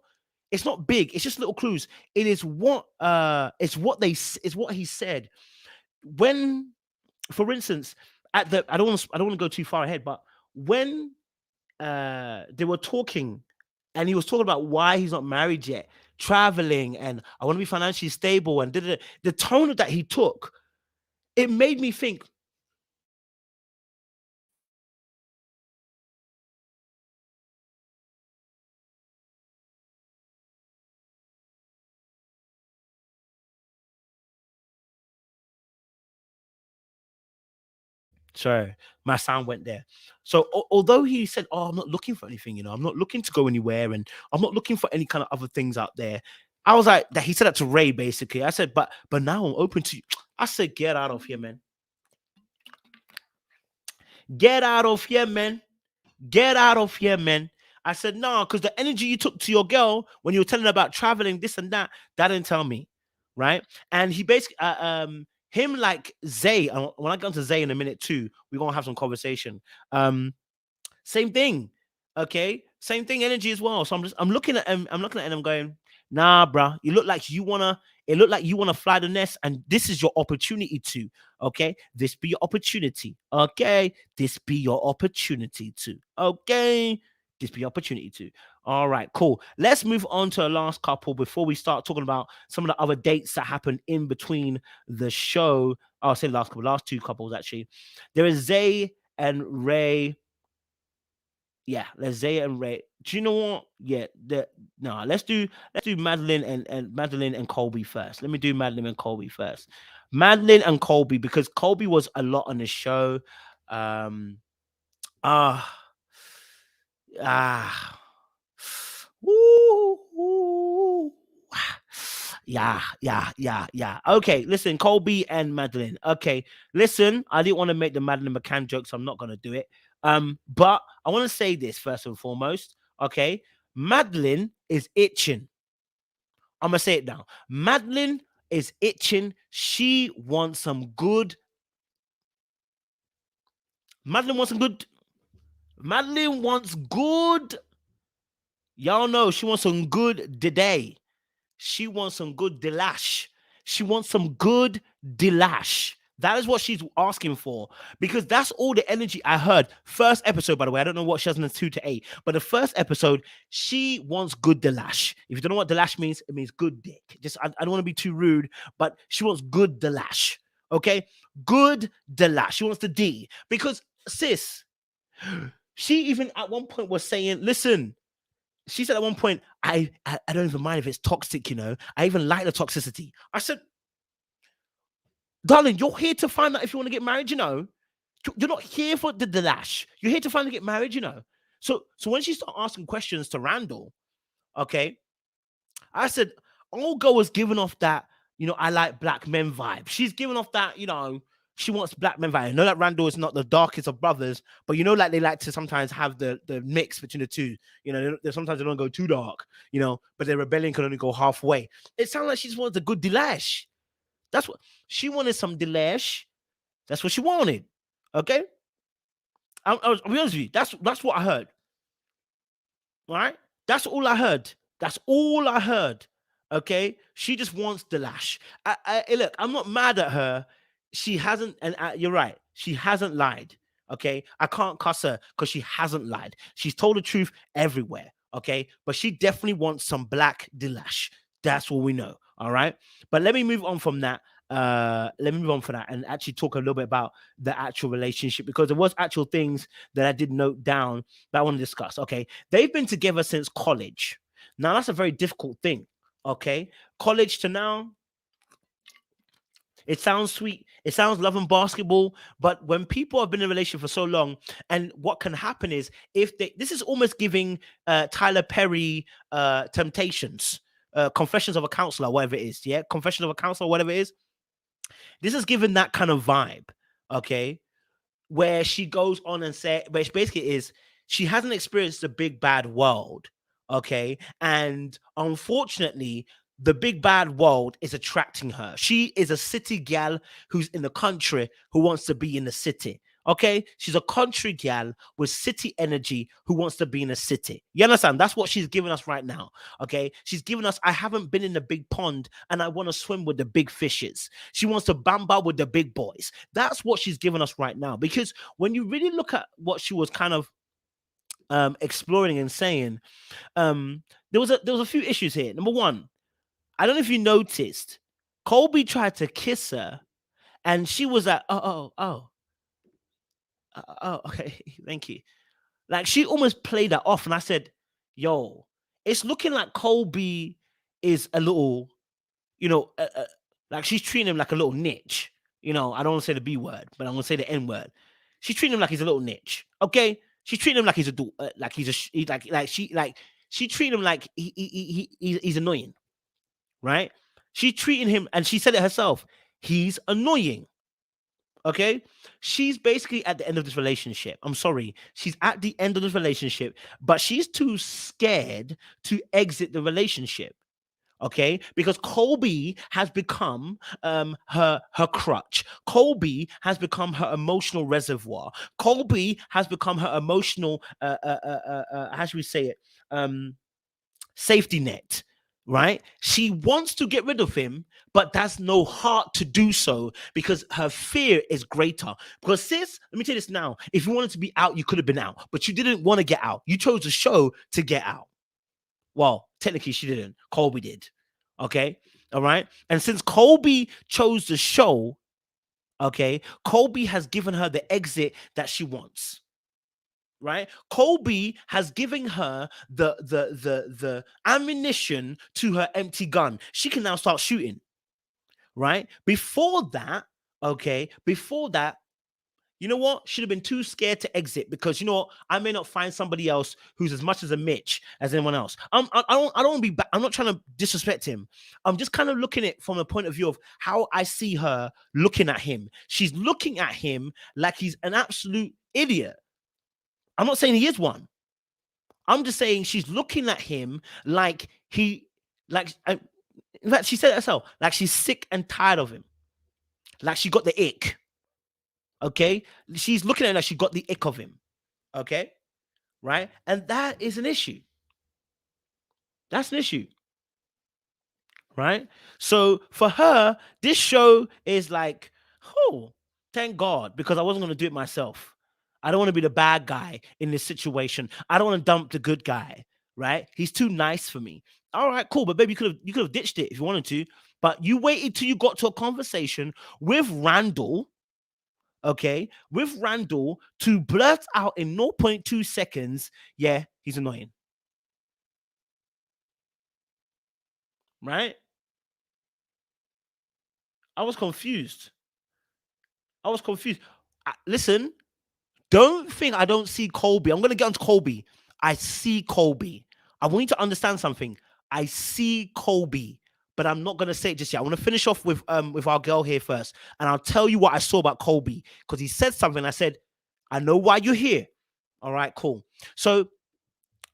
big. It's just little clues. It is what he said. When, for instance, I don't want to go too far ahead, but when they were talking, and he was talking about why he's not married yet, traveling, and I want to be financially stable, and the tone that he took, it made me think. Sorry, my sound went there. So although he said, "Oh, I'm not looking for anything, I'm not looking to go anywhere, and I'm not looking for any kind of other things out there," I was like, that he said that to Rae basically. I said, but now I'm open to you. I said, get out of here, man. Get out of here, man. Get out of here, man. I said, no, because the energy you took to your girl when you were telling her about traveling, this and that didn't tell me, right? And he basically, him like Zay, when I get into Zay in a minute too, we're gonna have some conversation. Same thing, okay, same thing, energy as well. So I'm looking at him, and I'm going, nah, bro, it looked like you wanna fly the nest, and this is your opportunity to, okay, this be your opportunity, okay, this be your opportunity to, okay, this be your opportunity to. All right, cool. Let's move on to a last couple before we start talking about some of the other dates that happened in between the show. I'll say last two couples actually. There is Zay and Rae. Yeah, let's Zay and Rae. Do you know what? Yeah, let's do Madlyn and Madlyn and Colby first. Let me do Madlyn and Colby first. Madlyn and Colby, because Colby was a lot on the show. Um ah ah Woo, woo. Yeah. Okay, listen, Colby and Madlyn. Okay, listen, I didn't want to make the Madlyn McCann joke, so I'm not gonna do it. But I want to say this first and foremost. Okay, Madlyn is itching. I'm gonna say it now. Madlyn is itching. She wants some good. Madlyn wants some good. Madlyn wants good. Y'all know she wants some good today. She wants some good delash. She wants some good delash. That is what she's asking for, because that's all the energy I heard. First episode, by the way, I don't know what she has in the 2 to 8, but the first episode, she wants good delash. If you don't know what delash means, it means good dick. I don't want to be too rude, but she wants good delash. Okay, good delash. She wants the D, because sis, she even at one point was saying, listen. She said at one point, I don't even mind if it's toxic, I even like the toxicity. I said, darling, you're here to find out if you want to get married, You're not here for the delash. You're here to finally get married, So when she started asking questions to Randall, okay, I said, old girl was giving off that, I like black men vibe. She's giving off that, she wants black men vibe. I know that Randall is not the darkest of brothers, but like they like to sometimes have the mix between the two. Sometimes they don't go too dark, but their rebellion can only go halfway. It sounds like she just wants a good delash. That's what she wanted, some delash. That's what she wanted. Okay. I'll be honest with you. That's what I heard. All right. That's all I heard. That's all I heard. Okay. She just wants the lash. Look, I'm not mad at her. She hasn't, and you're right. She hasn't lied. Okay. I can't cuss her because she hasn't lied. She's told the truth everywhere. Okay. But she definitely wants some black delash. That's what we know. All right. But let me move on from that. Let me move on for that and actually talk a little bit about the actual relationship, because there was actual things that I did note down that I want to discuss. Okay, they've been together since college. Now that's a very difficult thing. Okay, college to now, it sounds sweet, it sounds love and basketball, but when people have been in a relationship for so long, and what can happen is, this is almost giving Tyler Perry Temptations, Confessions of a Counselor, whatever it is. Yeah, Confession of a Counselor, whatever it is. This is given that kind of vibe, okay, where she goes on and say, but basically is she hasn't experienced the big bad world, okay, and unfortunately, the big bad world is attracting her. She is a city gal who's in the country who wants to be in the city. Okay, she's a country gal with city energy who wants to be in a city. You understand? That's what she's giving us right now. Okay, she's giving us, I haven't been in the big pond and I want to swim with the big fishes. She wants to bamba with the big boys. That's what she's giving us right now. Because when you really look at what she was kind of exploring and saying, there was a few issues here. Number one, I don't know if you noticed, Colby tried to kiss her and she was like, oh, okay, thank you. Like, she almost played that off, and I said, yo, it's looking like Colby is a little, like she's treating him like a little niche. I don't want to say the B word, but I'm going to say the N word. She's treating him like he's a little niche, okay? She's treating him like he's she treating him like he's annoying, right? She's treating him, and she said it herself, he's annoying. Okay, she's basically at the end of this relationship. I'm sorry, she's at the end of this relationship, but she's too scared to exit the relationship. Okay, because Colby has become her crutch. Colby has become her emotional reservoir. Colby has become her emotional how should we say it, safety net. Right? She wants to get rid of him, but has no heart to do so because her fear is greater. Because sis, let me tell you this now. If you wanted to be out, you could have been out, but you didn't want to get out. You chose the show to get out. Well, technically she didn't. Colby did. Okay? All right? And since Colby chose the show, okay, Colby has given her the exit that she wants. Right? Colby has given her the ammunition to her empty gun. She can now start shooting. Right? Before that, you know what? Should have been too scared to exit because you know what? I may not find somebody else who's as much as a Mitch as anyone else. I don't want to be. I'm not trying to disrespect him. I'm just kind of looking at it from a point of view of how I see her looking at him. She's looking at him like he's an absolute idiot. I'm not saying he is one. I'm just saying she's looking at him like in fact, she said it herself, like she's sick and tired of him, like she got the ick. Okay, she's looking at him like she got the ick of him. Okay, right, and that is an issue. That's an issue, right? So for her, this show is like, oh, thank God, because I wasn't going to do it myself. I don't want to be the bad guy in this situation. I don't want to dump the good guy, right? He's too nice for me. All right, cool, but baby, you could have ditched it if you wanted to, but you waited till you got to a conversation with Randall. Okay, with Randall to blurt out in 0.2 seconds, yeah, he's annoying. Right? I was confused. Listen, don't think I don't see Colby. I'm going to get onto Colby. I see Colby. I want you to understand something. I see Colby, but I'm not going to say it just yet. I want to finish off with our girl here first, and I'll tell you what I saw about Colby because he said something. I said, I know why you're here. All right, cool. So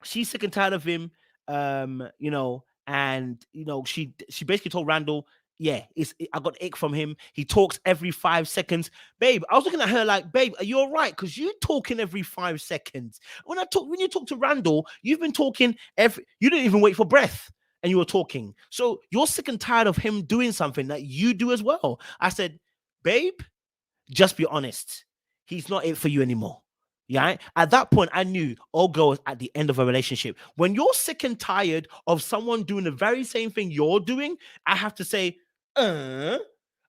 she's sick and tired of him, you know, and you know, she basically told Randall, yeah, I got ick from him. He talks every 5 seconds. Babe, I was looking at her like, babe, are you all right? Because you're talking every 5 seconds. When you talk to Randall, you've been talking you didn't even wait for breath and you were talking. So you're sick and tired of him doing something that you do as well. I said, babe, just be honest. He's not it for you anymore. Yeah. At that point, I knew all girls at the end of a relationship. When you're sick and tired of someone doing the very same thing you're doing, I have to say, are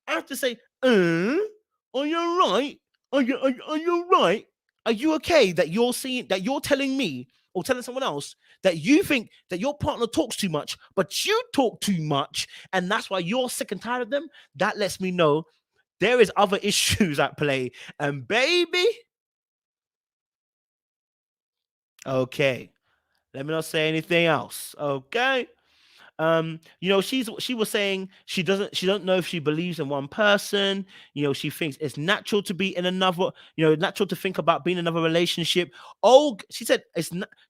you right? Are you right? Are you okay that you're seeing that you're telling me or telling someone else that you think that your partner talks too much, but you talk too much, and that's why you're sick and tired of them? That lets me know there is other issues at play. And baby, okay, let me not say anything else. Okay. You know, she was saying she don't know if she believes in one person. You know, she thinks it's natural to be in another, you know, natural to think about being in another relationship. Oh, she said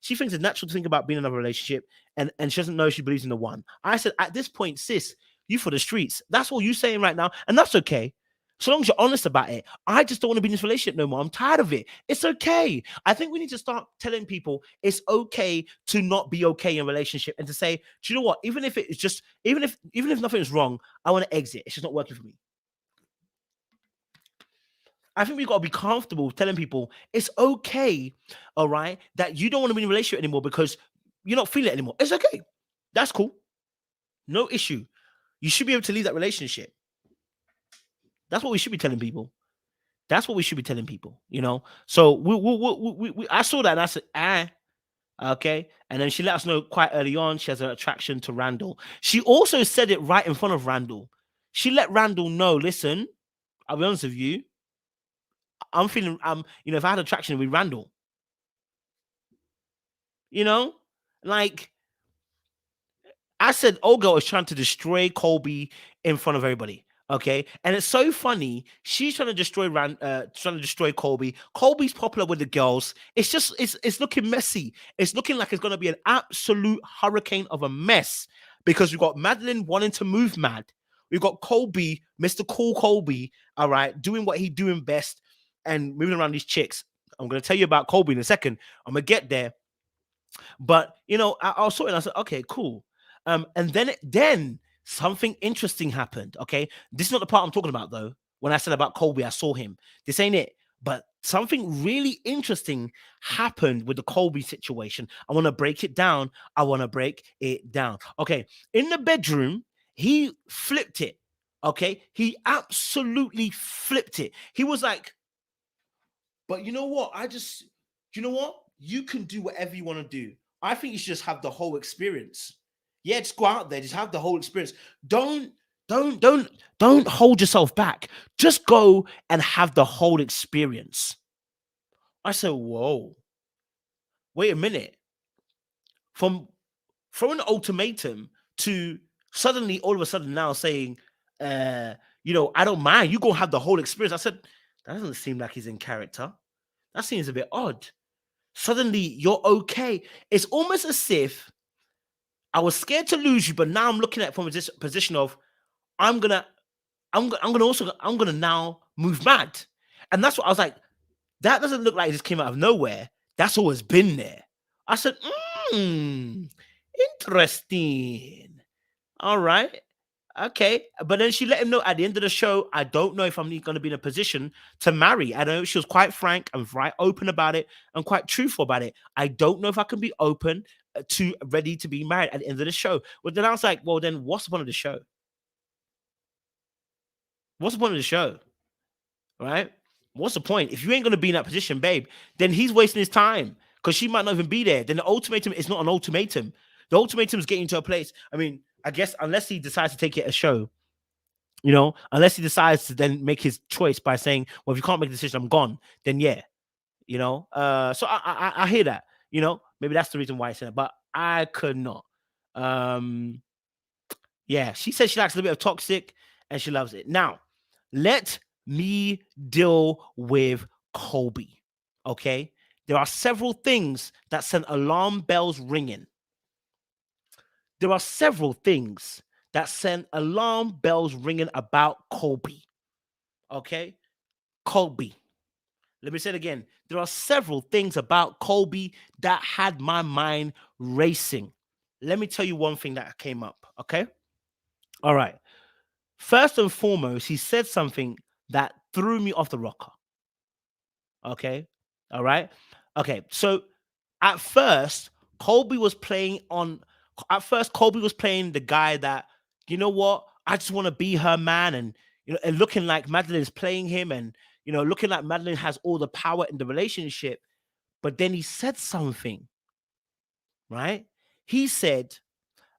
she thinks it's natural to think about being in another relationship, and she doesn't know if she believes in the one. I said, at this point, sis, you for the streets. That's all you're saying right now, and that's okay. So long as you're honest about it. I just don't want to be in this relationship no more. I'm tired of it. It's okay. I think we need to start telling people it's okay to not be okay in a relationship and to say, do you know what? Even if it's just, even if nothing is wrong, I want to exit. It's just not working for me. I think we've got to be comfortable telling people it's okay, all right, that you don't want to be in a relationship anymore because you're not feeling it anymore. It's okay. That's cool. No issue. You should be able to leave that relationship. That's what we should be telling people. That's what we should be telling people, you know. So I saw that and I said, okay. And then she let us know quite early on she has an attraction to Randall. She also said it right in front of Randall. She let Randall know, listen, I'll be honest with you, I'm feeling, you know, if I had attraction with Randall, you know, like I said, old girl is trying to destroy Colby in front of everybody. Okay, and it's so funny. She's trying to destroy Colby. Colby's popular with the girls. It's just it's looking messy. It's looking like it's gonna be an absolute hurricane of a mess because we've got Madlyn wanting to move mad. We've got Colby, Mr. Cool Colby, all right, doing what he's doing best and moving around these chicks. I'm gonna tell you about Colby in a second. I'm gonna get there, but you know, I was sorting. I said, okay, cool. And then something interesting happened. Okay, this is not the part I'm talking about though. When I said about Colby, I saw him. This ain't it. But something really interesting happened with the Colby situation. I want to break it down. Okay, in the bedroom, he flipped it. Okay, he absolutely flipped it. He was like, but you know what? You know what? You can do whatever you want to do. I think you should just have the whole experience. Yeah, just go out there, just have the whole experience. Don't Don't hold yourself back. Just go and have the whole experience. I said, whoa, wait a minute. From an ultimatum to suddenly, all of a sudden now saying, I don't mind. You go have the whole experience. I said, that doesn't seem like he's in character. That seems a bit odd. Suddenly you're okay. It's almost as if I was scared to lose you, but now I'm looking at it from this position of I'm gonna now move mad. And that's what I was like, that doesn't look like it just came out of nowhere. That's always been there. I said, interesting. All right. Okay. But then she let him know at the end of the show, I don't know if I'm going to be in a position to marry. I know she was quite frank and quite open about it and quite truthful about it. I don't know if I can be open to ready to be married at the end of the show. Well, then I was like, well, then what's the point of the show? What's the point of the show? Right? What's the point? If you ain't going to be in that position, babe, then he's wasting his time because she might not even be there. Then the ultimatum is not an ultimatum. The ultimatum is getting to a place. I mean, I guess unless he decides to take it a show, unless he decides to then make his choice by saying, well, if you can't make a decision, I'm gone, then yeah, so I hear that, maybe that's the reason why I said it, but I could not. Yeah, she said she likes a little bit of toxic and she loves it. Now, let me deal with Colby, okay? There are several things that sent alarm bells ringing. There are several things that sent alarm bells ringing about Colby, okay? Colby. Let me say it again. There are several things about Colby that had my mind racing. Let me tell you one thing that came up, okay? All right. First and foremost, he said something that threw me off the rocker. Okay. All right. Okay. So at first, Colby was playing the guy that, you know what? I just want to be her man. And looking like Madlyn is playing him and, looking like Madlyn has all the power in the relationship. But then he said something, right? He said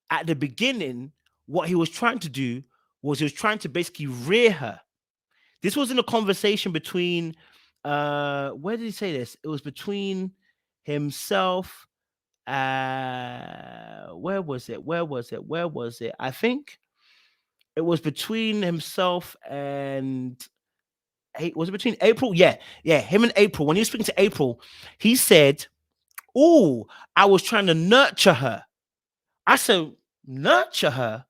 at the beginning, what he was trying to do was he was trying to basically rear her. This was in a conversation between, where did he say this? It was between himself. Where was it? I think it was between himself and, was it between April? Yeah, him and April. When he was speaking to April, he said, oh, I was trying to nurture her. I said, nurture her?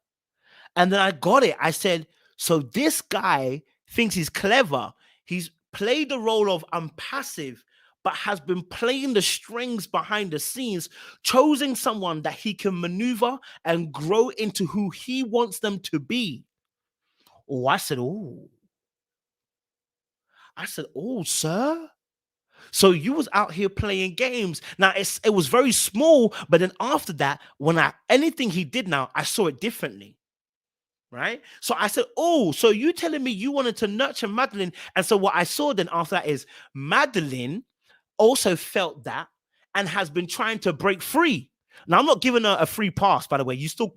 And then I got it. I said, so this guy thinks he's clever. He's played the role of I'm passive, but has been playing the strings behind the scenes, choosing someone that he can maneuver and grow into who he wants them to be. Oh, I said, sir. So you was out here playing games. Now it was very small, but then after that, anything he did now, I saw it differently. Right? So I said, oh, so you telling me you wanted to nurture Madlyn. And so what I saw then after that is Madlyn also felt that and has been trying to break free. Now I'm not giving her a free pass, by the way. You still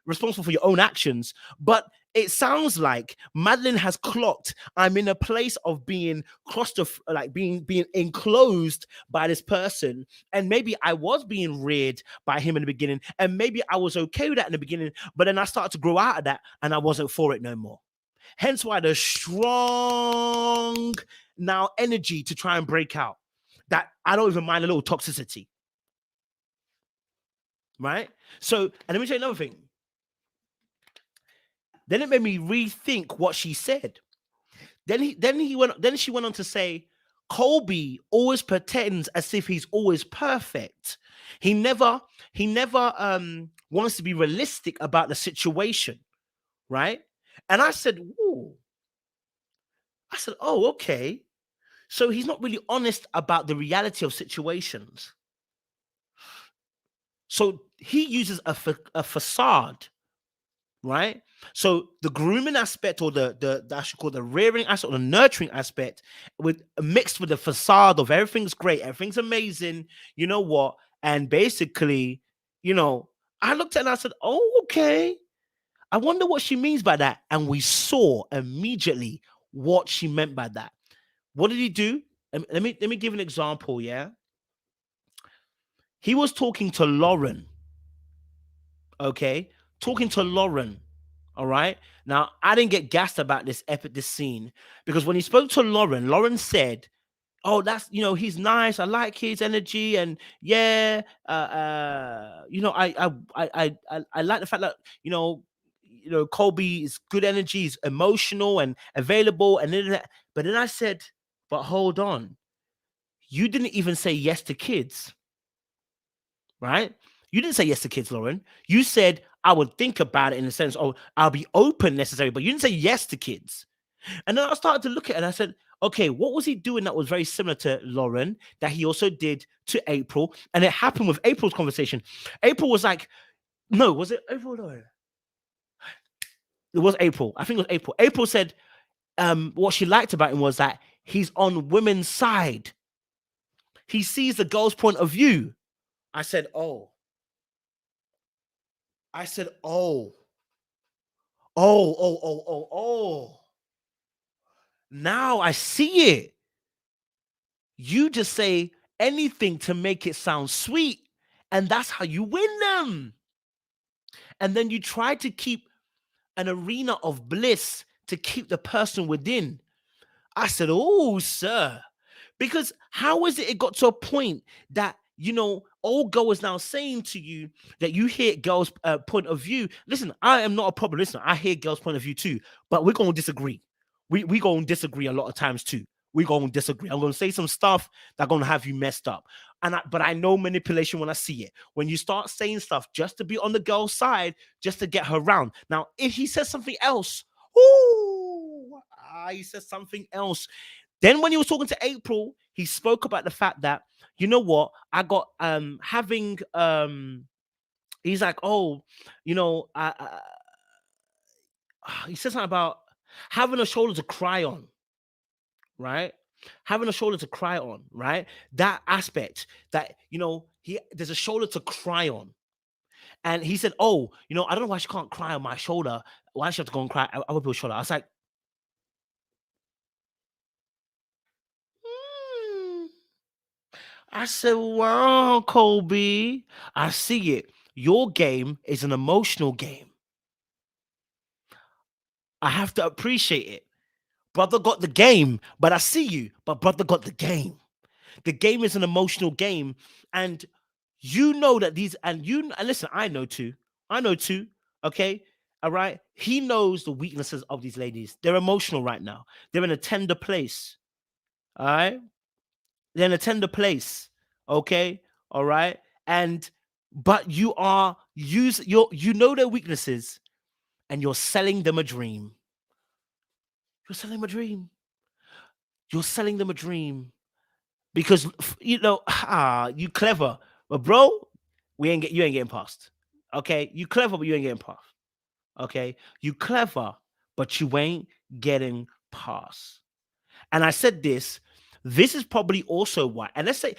responsible for your own actions, but it sounds like Madlyn has clocked I'm in a place of being being enclosed by this person, and maybe I was being reared by him in the beginning, and maybe I was okay with that in the beginning, but then I started to grow out of that and I wasn't for it no more. Hence why the strong now energy to try and break out, that I don't even mind a little toxicity. Right? So, and let me tell you another thing. Then it made me rethink what she said. Then she went on to say, Colby always pretends as if he's always perfect. He never wants to be realistic about the situation, right? And I said, oh, okay. So he's not really honest about the reality of situations. So he uses a facade, right? So the grooming aspect, or the I should call the rearing aspect, or the nurturing aspect, mixed with the facade of everything's great, everything's amazing, you know what? And basically, I looked at it and I said, oh, okay. I wonder what she means by that. And we saw immediately what she meant by that. What did he do? Let me give an example. Yeah. He was talking to Lauren. Okay. Talking to Lauren. All right. Now, I didn't get gassed about this scene because when he spoke to Lauren, Lauren said, "Oh, that's, he's nice. I like his energy, and yeah, I like the fact that Colby is good energy, he's emotional and available, and then but then I said, but hold on, you didn't even say yes to kids, right? You didn't say yes to kids, Lauren. You said I would think about it in the sense, oh, I'll be open necessary, but you didn't say yes to kids." And then I started to look at it and I said, okay, what was he doing that was very similar to Lauren that he also did to April? And it happened with April's conversation. April was like, no, was it April or Lauren? It was April. I think it was April. April said what she liked about him was that he's on women's side. He sees the girl's point of view. I said, oh. Now I see it. You just say anything to make it sound sweet, and that's how you win them. And then you try to keep an arena of bliss to keep the person within. I said, oh, sir, because how is it got to a point that, old girl is now saying to you that you hear girls' point of view? Listen, I am not a problem listener. I hear girls' point of view too, but we're going to disagree. We going to disagree a lot of times too. We're going to disagree. I'm going to say some stuff that's going to have you messed up. But I know manipulation when I see it. When you start saying stuff just to be on the girl's side, just to get her round. Now, if he says something else, he says something else. Then when he was talking to April, he spoke about the fact that, you know what, I got he's like, oh, he said something about having a shoulder to cry on, right? Having a shoulder to cry on, right? That aspect that, there's a shoulder to cry on. And he said, oh, I don't know why she can't cry on my shoulder. Why does she have to go and cry on other people's shoulder? I was like, I said, wow, Colby, I see it. Your game is an emotional game. I have to appreciate it. Brother got the game, but I see you. But brother got the game. The game is an emotional game. And you know that and listen, I know too. Okay. All right. He knows the weaknesses of these ladies. They're emotional right now. They're in a tender place. All right. They're in a tender place. Okay. All right. But you know their weaknesses and you're selling them a dream. You're selling them a dream. You're selling them a dream because, you clever. But bro, you ain't getting past. Okay. You clever, but you ain't getting past. Okay. You clever, but you ain't getting past. And I said this is probably also why. And let's say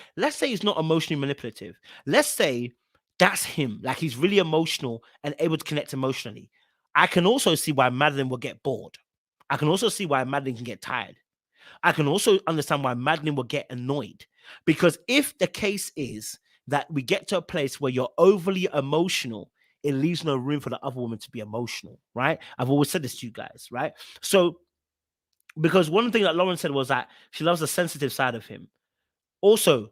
he's not emotionally manipulative. Let's say that's him. Like he's really emotional and able to connect emotionally. I can also see why Madlyn will get bored. I can also see why Madlyn can get tired. I can also understand why Madlyn will get annoyed. Because if the case is that we get to a place where you're overly emotional, it leaves no room for the other woman to be emotional, right? I've always said this to you guys, right? So, because one thing that Lauren said was that she loves the sensitive side of him. Also,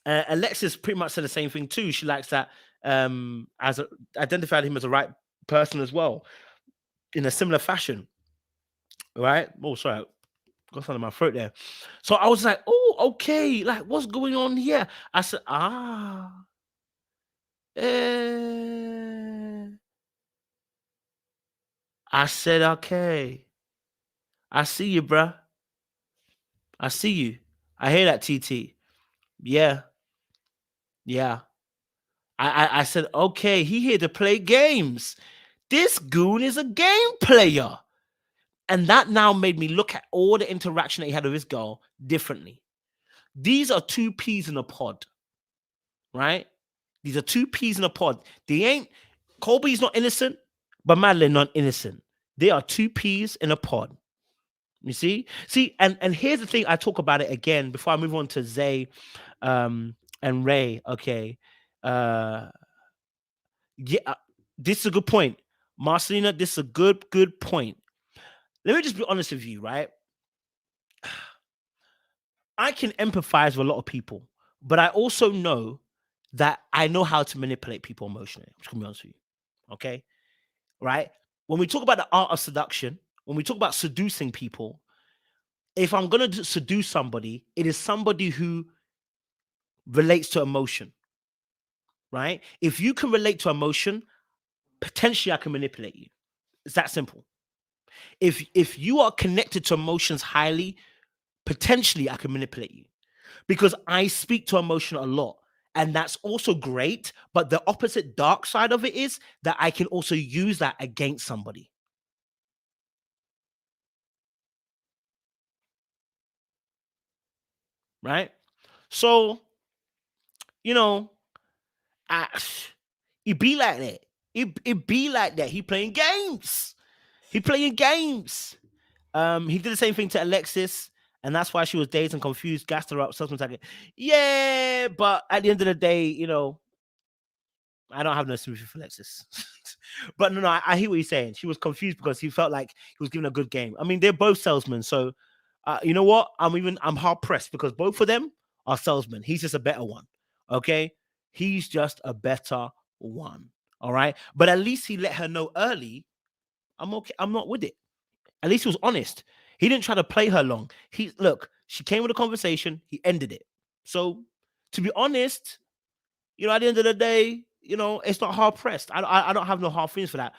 Alexis pretty much said the same thing too. She likes that identified him as the right person as well, in a similar fashion. Right? Oh, sorry, got something in my throat there. So I was like, oh, okay, like what's going on here? I said, I said, okay. I see you, bruh. I see you. I hear that, TT. Yeah. I said, okay, he here to play games. This goon is a game player. And that now made me look at all the interaction that he had with his girl differently. These are two peas in a pod, right? These are two peas in a pod. They ain't, Colby's not innocent, but Madlyn not innocent. They are two peas in a pod. You see, and here's the thing. I talk about it again before I move on to Zay, and Rae. Okay, yeah, this is a good point, Marcelina. This is a good point. Let me just be honest with you, right? I can empathize with a lot of people, but I also know that I know how to manipulate people emotionally. I'm just gonna be honest with you, okay? Right? When we talk about the art of seduction, when we talk about seducing people, if I'm gonna seduce somebody, it is somebody who relates to emotion, right? If you can relate to emotion, potentially I can manipulate you. It's that simple. If you are connected to emotions highly, potentially I can manipulate you because I speak to emotion a lot. And that's also great. But the opposite dark side of it is that I can also use that against somebody. Right? So, you know, it be like that. It be like that. He playing games. He playing games. He did the same thing to Alexis, and that's why she was dazed and confused, gassed her up, something like it. Yeah, but at the end of the day, you know, I don't have no sympathy for Alexis. But no, I hear what he's saying. She was confused because he felt like he was giving a good game. I mean, they're both salesmen, so you know what? I'm hard pressed because both of them are salesmen. He's just a better one. Okay, he's just a better one. All right, but at least he let her know early. I'm okay. I'm not with it. At least he was honest. He didn't try to play her long. She came with a conversation. He ended it. So, to be honest, you know, at the end of the day, you know, it's not hard pressed. I don't have no hard feelings for that.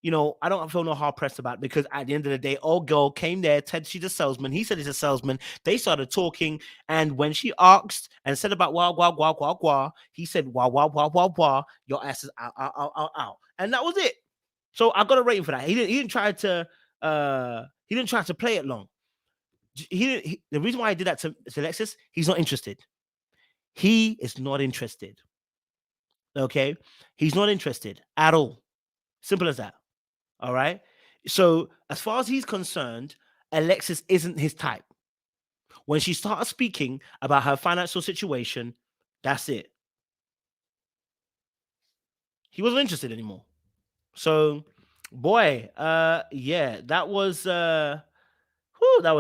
You know, I don't feel no hard pressed about it because at the end of the day, old girl came there. Ted, she's a salesman. He said he's a salesman. They started talking, and when she asked and said about wah wah wah wah wah, he said wah wah wah wah wah. Your ass is out, and that was it. So I got a rating for that. He didn't try to play it long. The reason why I did that to Alexis, he's not interested. He is not interested. Okay, he's not interested at all. Simple as that. All right. So as far as he's concerned, Alexis isn't his type. When she started speaking about her financial situation, that's it. He wasn't interested anymore. So, boy, yeah, that was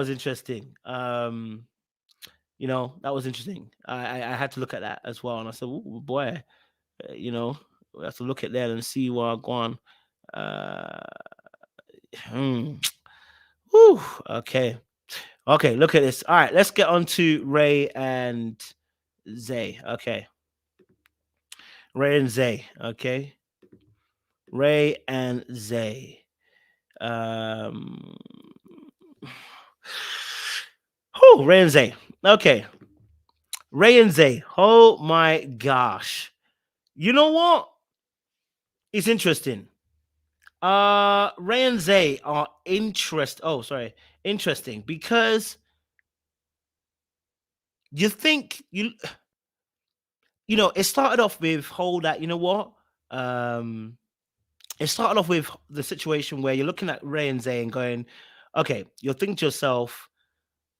interesting. You know, that was interesting. I had to look at that as well, and I said, "Ooh, boy, you know, we have to look at that and see where I go on." Whew, okay. Okay, look at this. All right, let's get on to Rae and Zay. Okay. Rae and Zay. Okay. Rae and Zay. Rae and Zay. Okay. Rae and Zay. Oh my gosh. You know what? It's interesting. Rae and Zay are interesting because you think you know, it started off with that, you know what? It started off with the situation where you're looking at Rae and Zay and going, okay, you're thinking to yourself,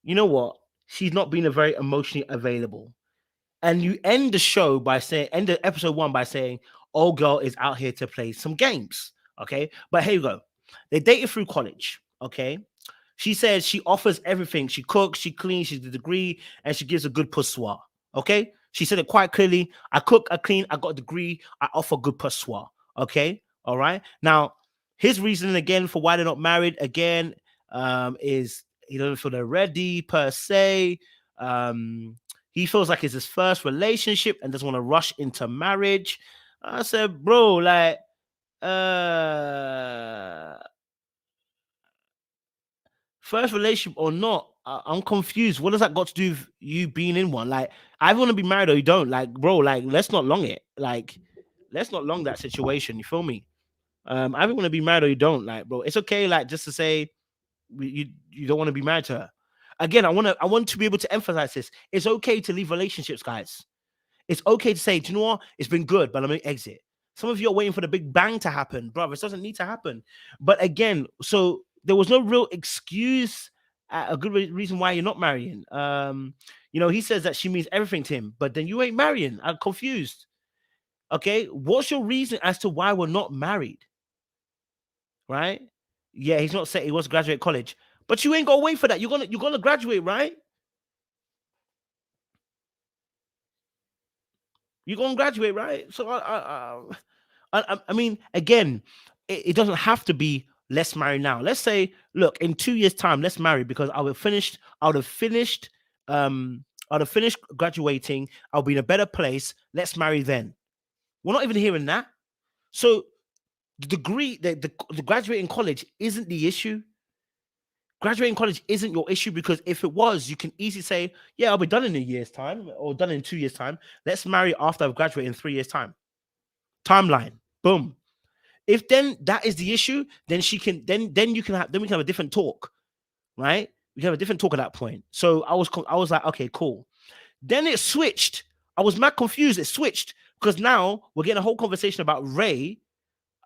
you know what? She's not being a very emotionally available. And you end the episode 1 by saying, old girl is out here to play some games. Okay. But here you go. They dated through college. Okay. She says she offers everything. She cooks, she cleans, she's the degree, and she gives a good pussoir. Okay. She said it quite clearly. I cook, I clean, I got a degree, I offer good pussoir. Okay. All right. Now, his reason again for why they're not married again is he doesn't feel they're ready per se. He feels like it's his first relationship and doesn't want to rush into marriage. I said, bro, like, first relationship or not, I'm confused. What does that got to do with you being in one? Like, I want to be married or you don't. Like, bro, like, let's not long it. Like, let's not long that situation. You feel me? I don't want to be married or you don't. Like, bro, it's okay. Like, just to say you don't want to be married to her. Again, I want to be able to emphasize this. It's okay to leave relationships, guys. It's okay to say, do you know what? It's been good, but let me exit. Some of you are waiting for the big bang to happen, brother. It doesn't need to happen. But again, so there was no real excuse, a good reason why you're not marrying. He says that she means everything to him, but then you ain't marrying. I'm confused. Okay, what's your reason as to why we're not married? Right? Yeah, he's not saying he wants to graduate college, but you ain't gonna wait for that. You're gonna graduate, right? You're gonna graduate, right? So I mean, again, it doesn't have to be let's marry now. Let's say, look, in 2 years' time, let's marry because I would have finished graduating. I'll be in a better place. Let's marry then. We're not even hearing that. So the degree, the graduating college isn't the issue. Graduating college isn't your issue because if it was, you can easily say, yeah, I'll be done in a year's time or done in 2 years' time. Let's marry after I've graduated in 3 years' time. Timeline. Boom. If then that is the issue, then we can have a different talk, right? We can have a different talk at that point. So I was like, okay, cool. Then it switched. I was mad confused. It switched because now we're getting a whole conversation about Rae.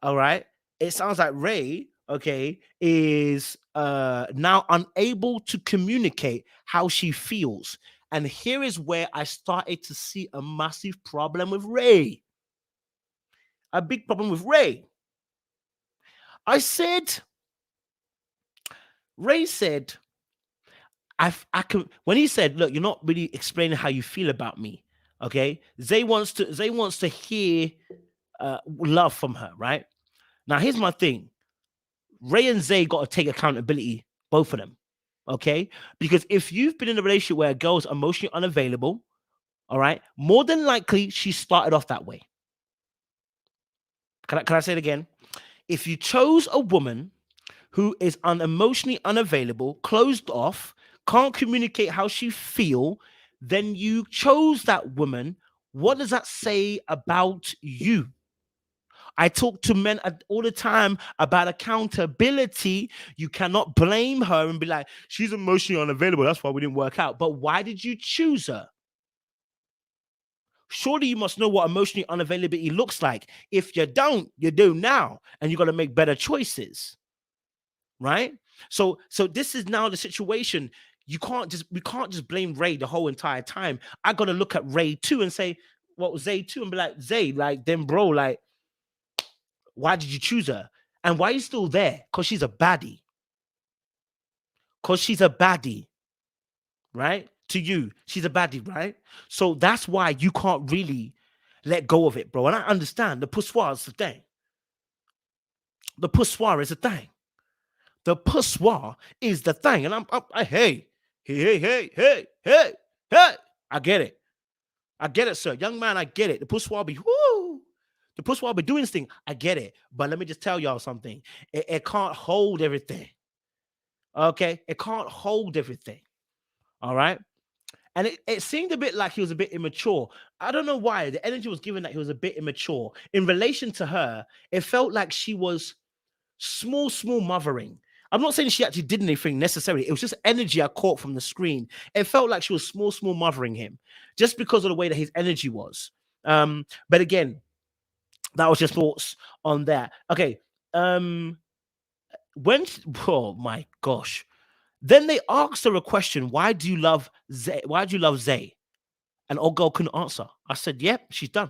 All right. It sounds like Rae, okay, is now unable to communicate how she feels. And here is where I started to see a massive problem with Rae. A big problem with Rae. Rae said, I can, when he said, look, you're not really explaining how you feel about me. Okay. Zay wants to hear love from her, right? Now, here's my thing. Rae and Zay got to take accountability, both of them. Okay. Because if you've been in a relationship where a girl's emotionally unavailable, all right, more than likely she started off that way. Can I say it again? If you chose a woman who is emotionally unavailable, closed off, can't communicate how she feel, then you chose that woman. What does that say about you? I talk to men all the time about accountability. You cannot blame her and be like, she's emotionally unavailable. That's why we didn't work out. But why did you choose her? Surely you must know what emotionally unavailability looks like. If you don't, you do now. And you got to make better choices. Right? So this is now the situation. We can't just blame Rae the whole entire time. I got to look at Rae too and say, what was Zay too? And be like, Zay, like, then bro, like, why did you choose her? And why are you still there? Because she's a baddie. Right? To you, she's a baddie, right? So that's why you can't really let go of it, bro. And I understand the poussoir is the thing. The poussoir is the thing. And hey. I get it, sir. Young man, I get it. The poussoir be, whoo. The poussoir be doing this thing. I get it. But let me just tell y'all something. It can't hold everything. Okay? It can't hold everything. All right? And it seemed a bit like he was a bit immature. I don't know why. The energy was given that he was a bit immature. In relation to her, it felt like she was small mothering. I'm not saying she actually did anything necessarily. It was just energy I caught from the screen. It felt like she was small mothering him just because of the way that his energy was. But again, that was just thoughts on that. Okay. Oh my gosh. Then they asked her a question. Why do you love Zay? Why do you love Zay? And old girl couldn't answer. I said, yep, she's done.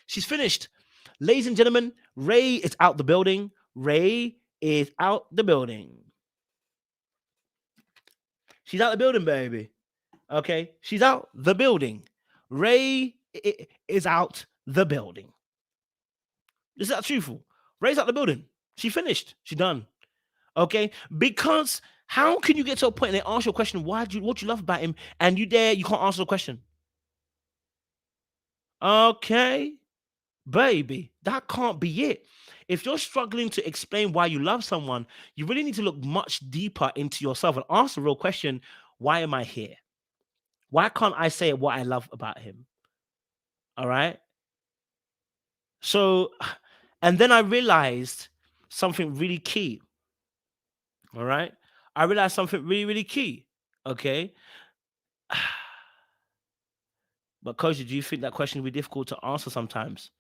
She's finished. Ladies and gentlemen, Rae is out the building. Rae is out the building. She's out the building, baby. Okay? She's out the building. Rae is out the building. Is that truthful? Rae's out the building. She finished. She done. Okay? Because how can you get to a point and they ask you a question, what you love about him, and you can't answer the question? Okay? Baby, that can't be it. If you're struggling to explain why you love someone, you really need to look much deeper into yourself and ask the real question, why am I here? Why can't I say what I love about him? All right? So, and then I realized something really key. All right? I realized something really, really key. Okay? But Koji, do you think that question will be difficult to answer sometimes?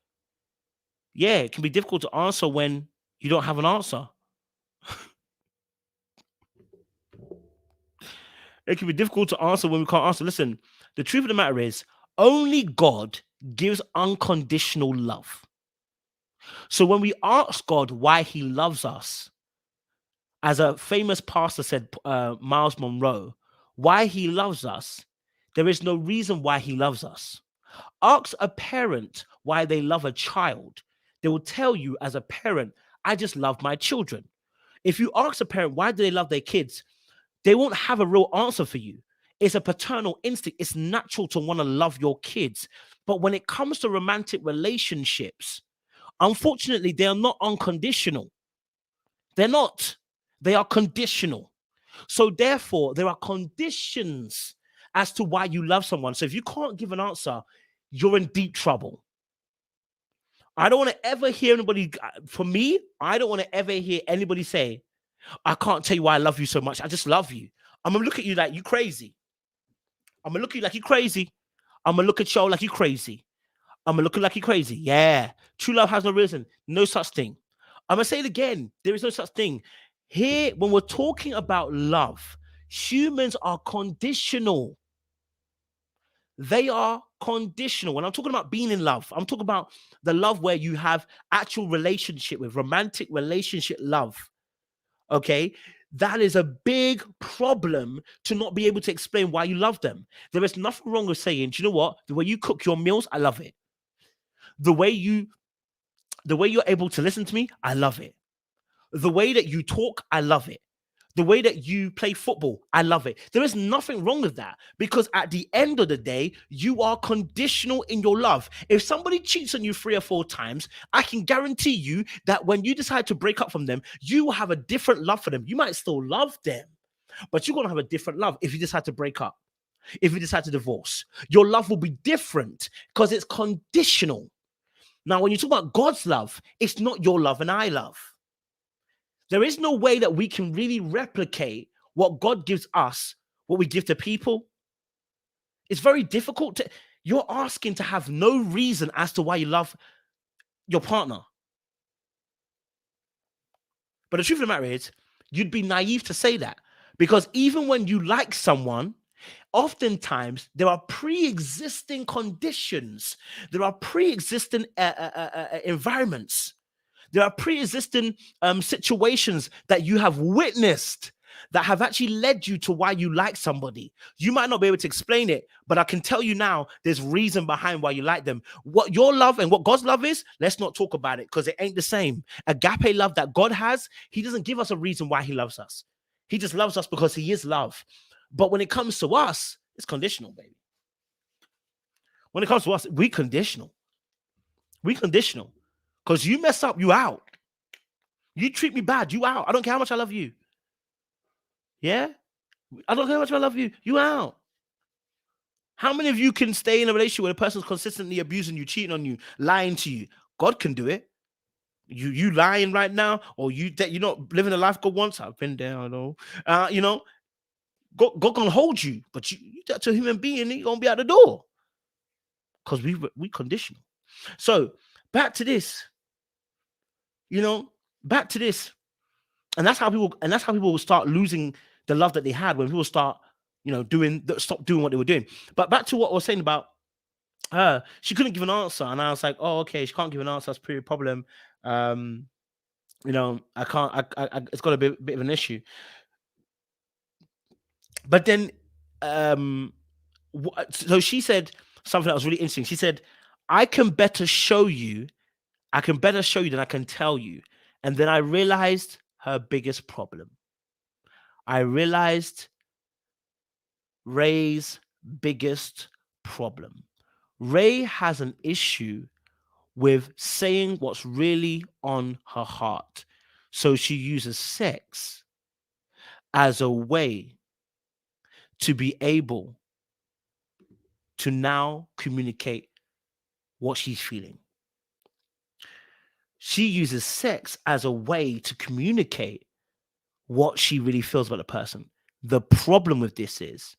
Yeah, it can be difficult to answer when you don't have an answer. It can be difficult to answer when we can't answer. Listen, the truth of the matter is, only God gives unconditional love. So when we ask God why he loves us, as a famous pastor said, Miles Monroe, why he loves us, there is no reason why he loves us. Ask a parent why they love a child. They will tell you as a parent, I just love my children. If you ask a parent why do they love their kids, they won't have a real answer for you. It's a paternal instinct. It's natural to want to love your kids. But when it comes to romantic relationships, unfortunately, they are not unconditional. They're not. They are conditional. So therefore, there are conditions as to why you love someone. So if you can't give an answer, you're in deep trouble. I don't want to ever hear anybody, for me, I don't want to ever hear anybody say, I can't tell you why I love you so much. I just love you. I'm going to look at you like you crazy. I'm going to look at you like you crazy. I'm going to look at you like you crazy. I'm going to look at you like you crazy. Yeah. True love has no reason. No such thing. I'm going to say it again. There is no such thing. Here, when we're talking about love, humans are conditional. They are conditional. When I'm talking about being in love, I'm talking about the love where you have actual relationship with, romantic relationship love. Okay? That is a big problem to not be able to explain why you love them. There is nothing wrong with saying, do you know what? The way you cook your meals, I love it. The way you're able to listen to me, I love it. The way that you talk, I love it. The way that you play football, I love it. There is nothing wrong with that because at the end of the day, you are conditional in your love. If somebody cheats on you 3 or 4 times, I can guarantee you that when you decide to break up from them, you will have a different love for them. You might still love them, but you're going to have a different love if you decide to break up, if you decide to divorce. Your love will be different because it's conditional. Now, when you talk about God's love, it's not your love and I love. There is no way that we can really replicate what God gives us, what we give to people. It's very difficult to, you're asking to have no reason as to why you love your partner. But the truth of the matter is, you'd be naive to say that because even when you like someone, oftentimes there are pre-existing conditions. There are pre-existing environments. There are pre-existing situations that you have witnessed that have actually led you to why you like somebody. You might not be able to explain it, but I can tell you now, there's reason behind why you like them. What your love and what God's love is, let's not talk about it because it ain't the same. Agape love that God has, he doesn't give us a reason why he loves us. He just loves us because he is love. But when it comes to us, it's conditional, baby. When it comes to us, we conditional. We conditional. Because you mess up, you out. You treat me bad, you out. I don't care how much I love you. Yeah? I don't care how much I love you, you out. How many of you can stay in a relationship where a person's consistently abusing you, cheating on you, lying to you? God can do it. You lying right now, or you're not living the life God wants. I've been there, I know. God gonna hold you, but you to a human being, you're gonna be out the door. Because we conditional. So back to this. Back to this. And that's how people will start losing the love that they had when people start, stop doing what they were doing. But back to what I was saying about her, she couldn't give an answer. And I was like, oh, okay, she can't give an answer. That's a pretty problem. I can't, it's got a bit of an issue. But then, so she said something that was really interesting. She said, I can better show you than I can tell you. And then I realized her biggest problem. I realized Rae's biggest problem. Rae has an issue with saying what's really on her heart. So she uses sex as a way to be able to now communicate what she's feeling. She uses sex as a way to communicate what she really feels about the person. The problem with this is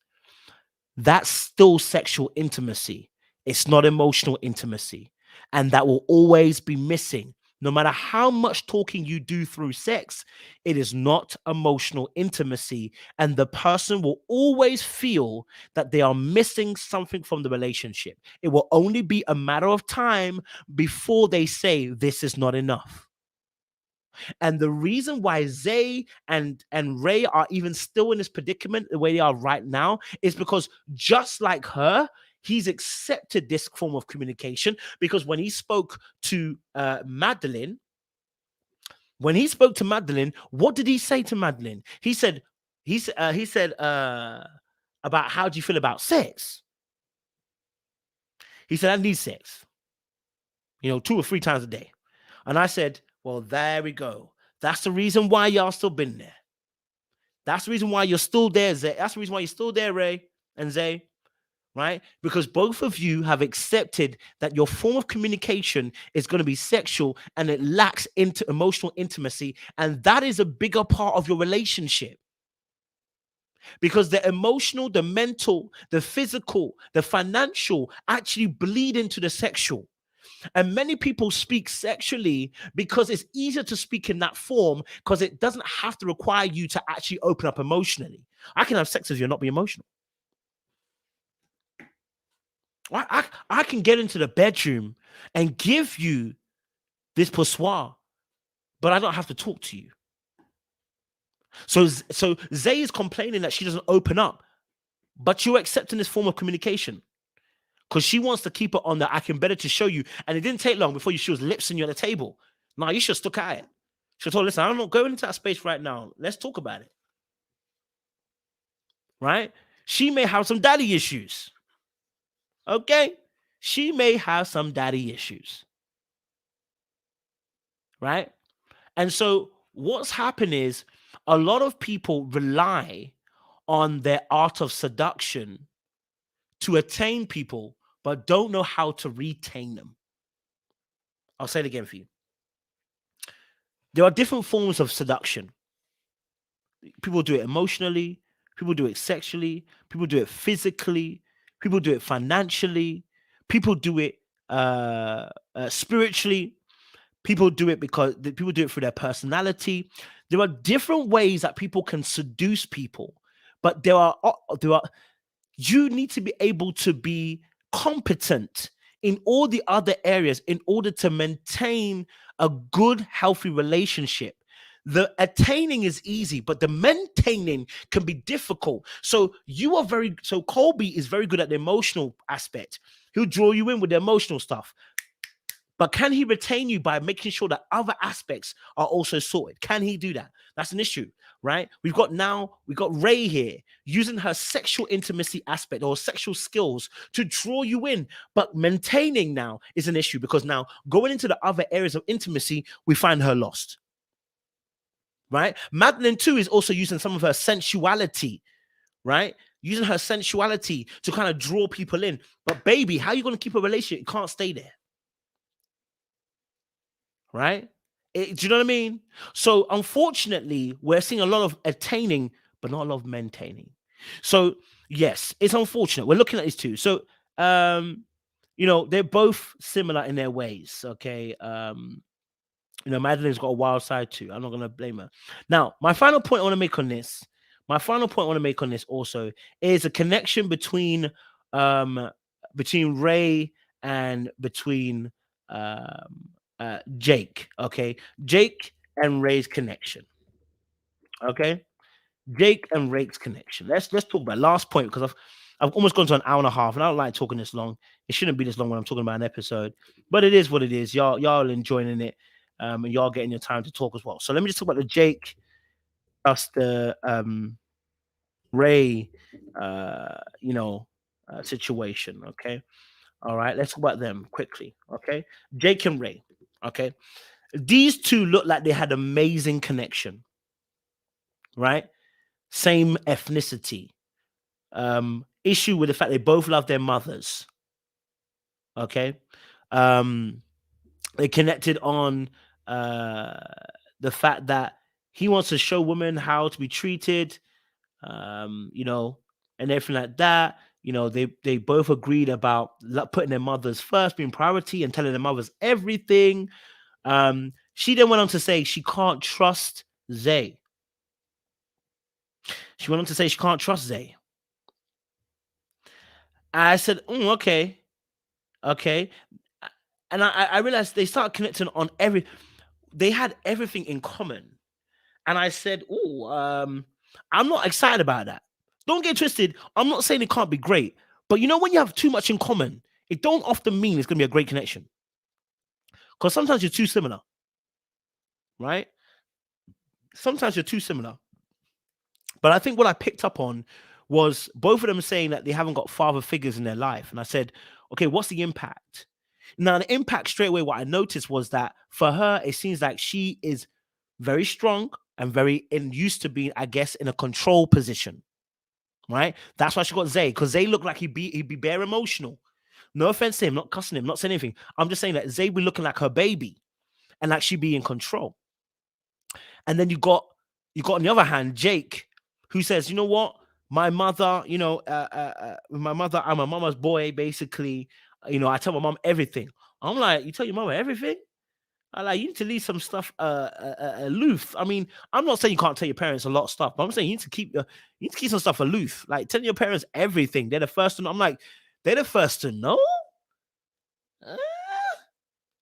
that's still sexual intimacy. It's not emotional intimacy. And that will always be missing. No matter how much talking you do through sex, it is not emotional intimacy. And the person will always feel that they are missing something from the relationship. It will only be a matter of time before they say, this is not enough. And the reason why Zay and Rae are even still in this predicament the way they are right now is because just like her, he's accepted this form of communication. Because when he spoke to Madlyn, what did he say to Madlyn? He said about how do you feel about sex? He said, I need sex, 2 or 3 times a day. And I said, well, there we go. That's the reason why y'all still been there. That's the reason why you're still there, Zay. That's the reason why you're still there, Rae and Zay, right? Because both of you have accepted that your form of communication is going to be sexual and it lacks into emotional intimacy. And that is a bigger part of your relationship. Because the emotional, the mental, the physical, the financial actually bleed into the sexual. And many people speak sexually because it's easier to speak in that form because it doesn't have to require you to actually open up emotionally. I can have sex with you and not be emotional. I can get into the bedroom and give you this poussoir, but I don't have to talk to you. So Zay is complaining that she doesn't open up, but you're accepting this form of communication. Because she wants to keep it on the I can better to show you. And it didn't take long before she was lipsing you at the table. Now you should have stuck at it. She told, listen, I'm not going into that space right now. Let's talk about it. Right? She may have some daddy issues. Okay? She may have some daddy issues. Right? And so what's happened is a lot of people rely on their art of seduction to attain people, but don't know how to retain them. I'll say it again for you. There are different forms of seduction. People do it emotionally. People do it sexually. People do it physically. People do it financially. People do it spiritually. People do it because people do it through their personality. There are different ways that people can seduce people, but you need to be able to be competent in all the other areas in order to maintain a good, healthy relationship. The attaining is easy, but the maintaining can be difficult. So Colby is very good at the emotional aspect. He'll draw you in with the emotional stuff. But can he retain you by making sure that other aspects are also sorted? Can he do that? That's an issue, right? We've got Rae here using her sexual intimacy aspect or sexual skills to draw you in. But maintaining now is an issue because now going into the other areas of intimacy, we find her lost, right? Madlyn too is also using some of her sensuality, right? Using her sensuality to kind of draw people in. But baby, how are you going to keep a relationship? You can't stay there. Right? Do you know what I mean? So unfortunately, we're seeing a lot of attaining, but not a lot of maintaining. So yes, it's unfortunate. We're looking at these two. So they're both similar in their ways. Okay. Madlyn's got a wild side too. I'm not gonna blame her. Now, my final point I want to make on this also is a connection between Rae and between Jake. Okay, Jake and Rae's connection. Okay, Jake and Rae's connection. Let's talk about last point because I've almost gone to an hour and a half, and I don't like talking this long. It shouldn't be this long when I'm talking about an episode, but it is what it is. Y'all enjoying it, and y'all getting your time to talk as well. So let me just talk about the Jake plus the Rae, situation. Okay, all right. Let's talk about them quickly. Okay, Jake and Rae. Okay. These two look like they had amazing connection, right? Same ethnicity. Issue with the fact they both love their mothers. Okay. They connected on the fact that he wants to show women how to be treated, and everything like that. you know, they both agreed about putting their mothers first, being priority, and telling their mothers everything. She then went on to say she can't trust Zay. She went on to say she can't trust Zay. I said, okay. And I realized they started connecting on they had everything in common. And I said, I'm not excited about that. Don't get twisted. I'm not saying it can't be great. But you know, when you have too much in common, it don't often mean it's going to be a great connection. Because sometimes you're too similar. Right? Sometimes you're too similar. But I think what I picked up on was both of them saying that they haven't got father figures in their life. And I said, okay, what's the impact? Now, the impact straight away, what I noticed was that for her, it seems like she is very strong and very used to being, I guess, in a control position. Right? That's why she got Zay, because Zay looked like he'd be bare emotional. No offense to him, not cussing him, not saying anything. I'm just saying that Zay be looking like her baby and like she'd be in control. And then you got on the other hand, Jake, who says, you know what? My mother, you know, my mother, I'm a mama's boy, basically. You know, I tell my mom everything. I'm like, you tell your mama everything? I like, you need to leave some stuff aloof. I mean, I'm not saying you can't tell your parents a lot of stuff, but I'm saying you need to keep some stuff aloof. Like, telling your parents everything. They're the first to know. I'm like, they're the first to know?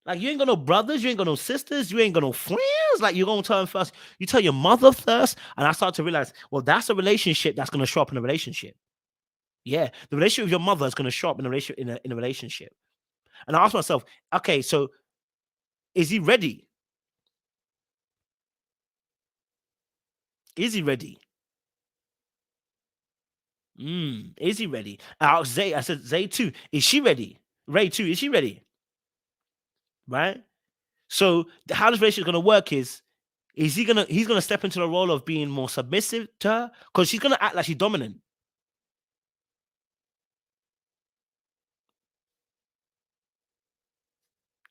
Like, you ain't got no brothers, you ain't got no sisters, you ain't got no friends. Like, you're going to tell them first. You tell your mother first. And I start to realize, well, that's a relationship that's going to show up in a relationship. Yeah, the relationship with your mother is going to show up in a relationship. And I asked myself, okay, so is he ready? Is he ready? Is he ready? I said, Zay too. Is she ready? Rae too. Is she ready? Right? So how this relationship is going to work is he's going to step into the role of being more submissive to her, because she's going to act like she's dominant.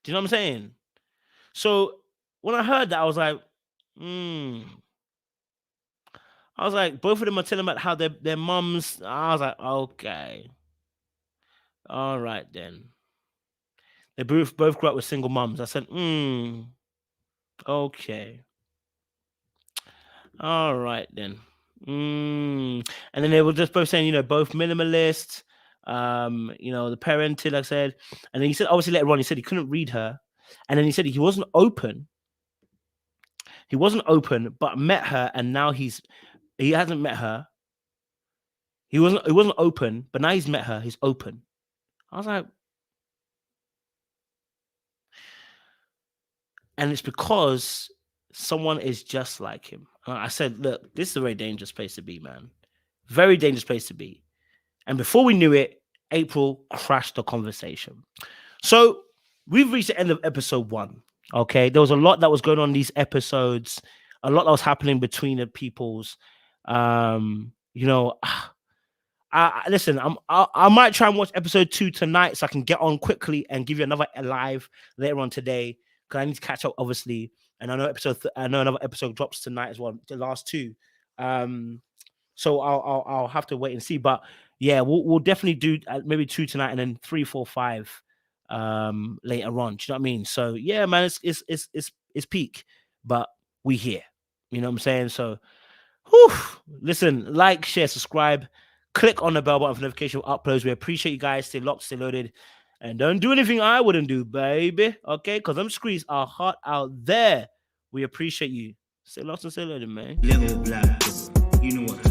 Do you know what I'm saying? So when I heard that, I was like, both of them are telling about how their mums. I was like, okay. All right, then. They both grew up with single mums. I said, okay. All right, then. And then they were just both saying, you know, both minimalists, you know, the parenting, like I said. And then he said, obviously later on, he said he couldn't read her. And then he said he wasn't open. He wasn't open, but met her, and now he hasn't met her. He wasn't open, but now he's met her. He's open. I was like, and it's because someone is just like him. I said, look, this is a very dangerous place to be, man. Very dangerous place to be. And before we knew it, April crashed the conversation. So we've reached the end of episode 1. Okay, there was a lot that was going on in these episodes, a lot that was happening between the peoples. You know, listen, I might try and watch episode 2 tonight so I can get on quickly and give you another live later on today, because I need to catch up, obviously. And I know another episode drops tonight as well, the last 2. So I'll have to wait and see. But yeah, we'll definitely do maybe 2 tonight and then 3, 4, 5 later on. Do you know what I mean? So yeah, man, it's peak, but we here. You know what I'm saying? So listen, like, share, subscribe, click on the bell button for notification of uploads. We appreciate you guys. Stay locked, stay loaded, and don't do anything I wouldn't do, baby. Okay, because them screens are hot out there. We appreciate you. Stay locked and stay loaded, man.
Level black, you know what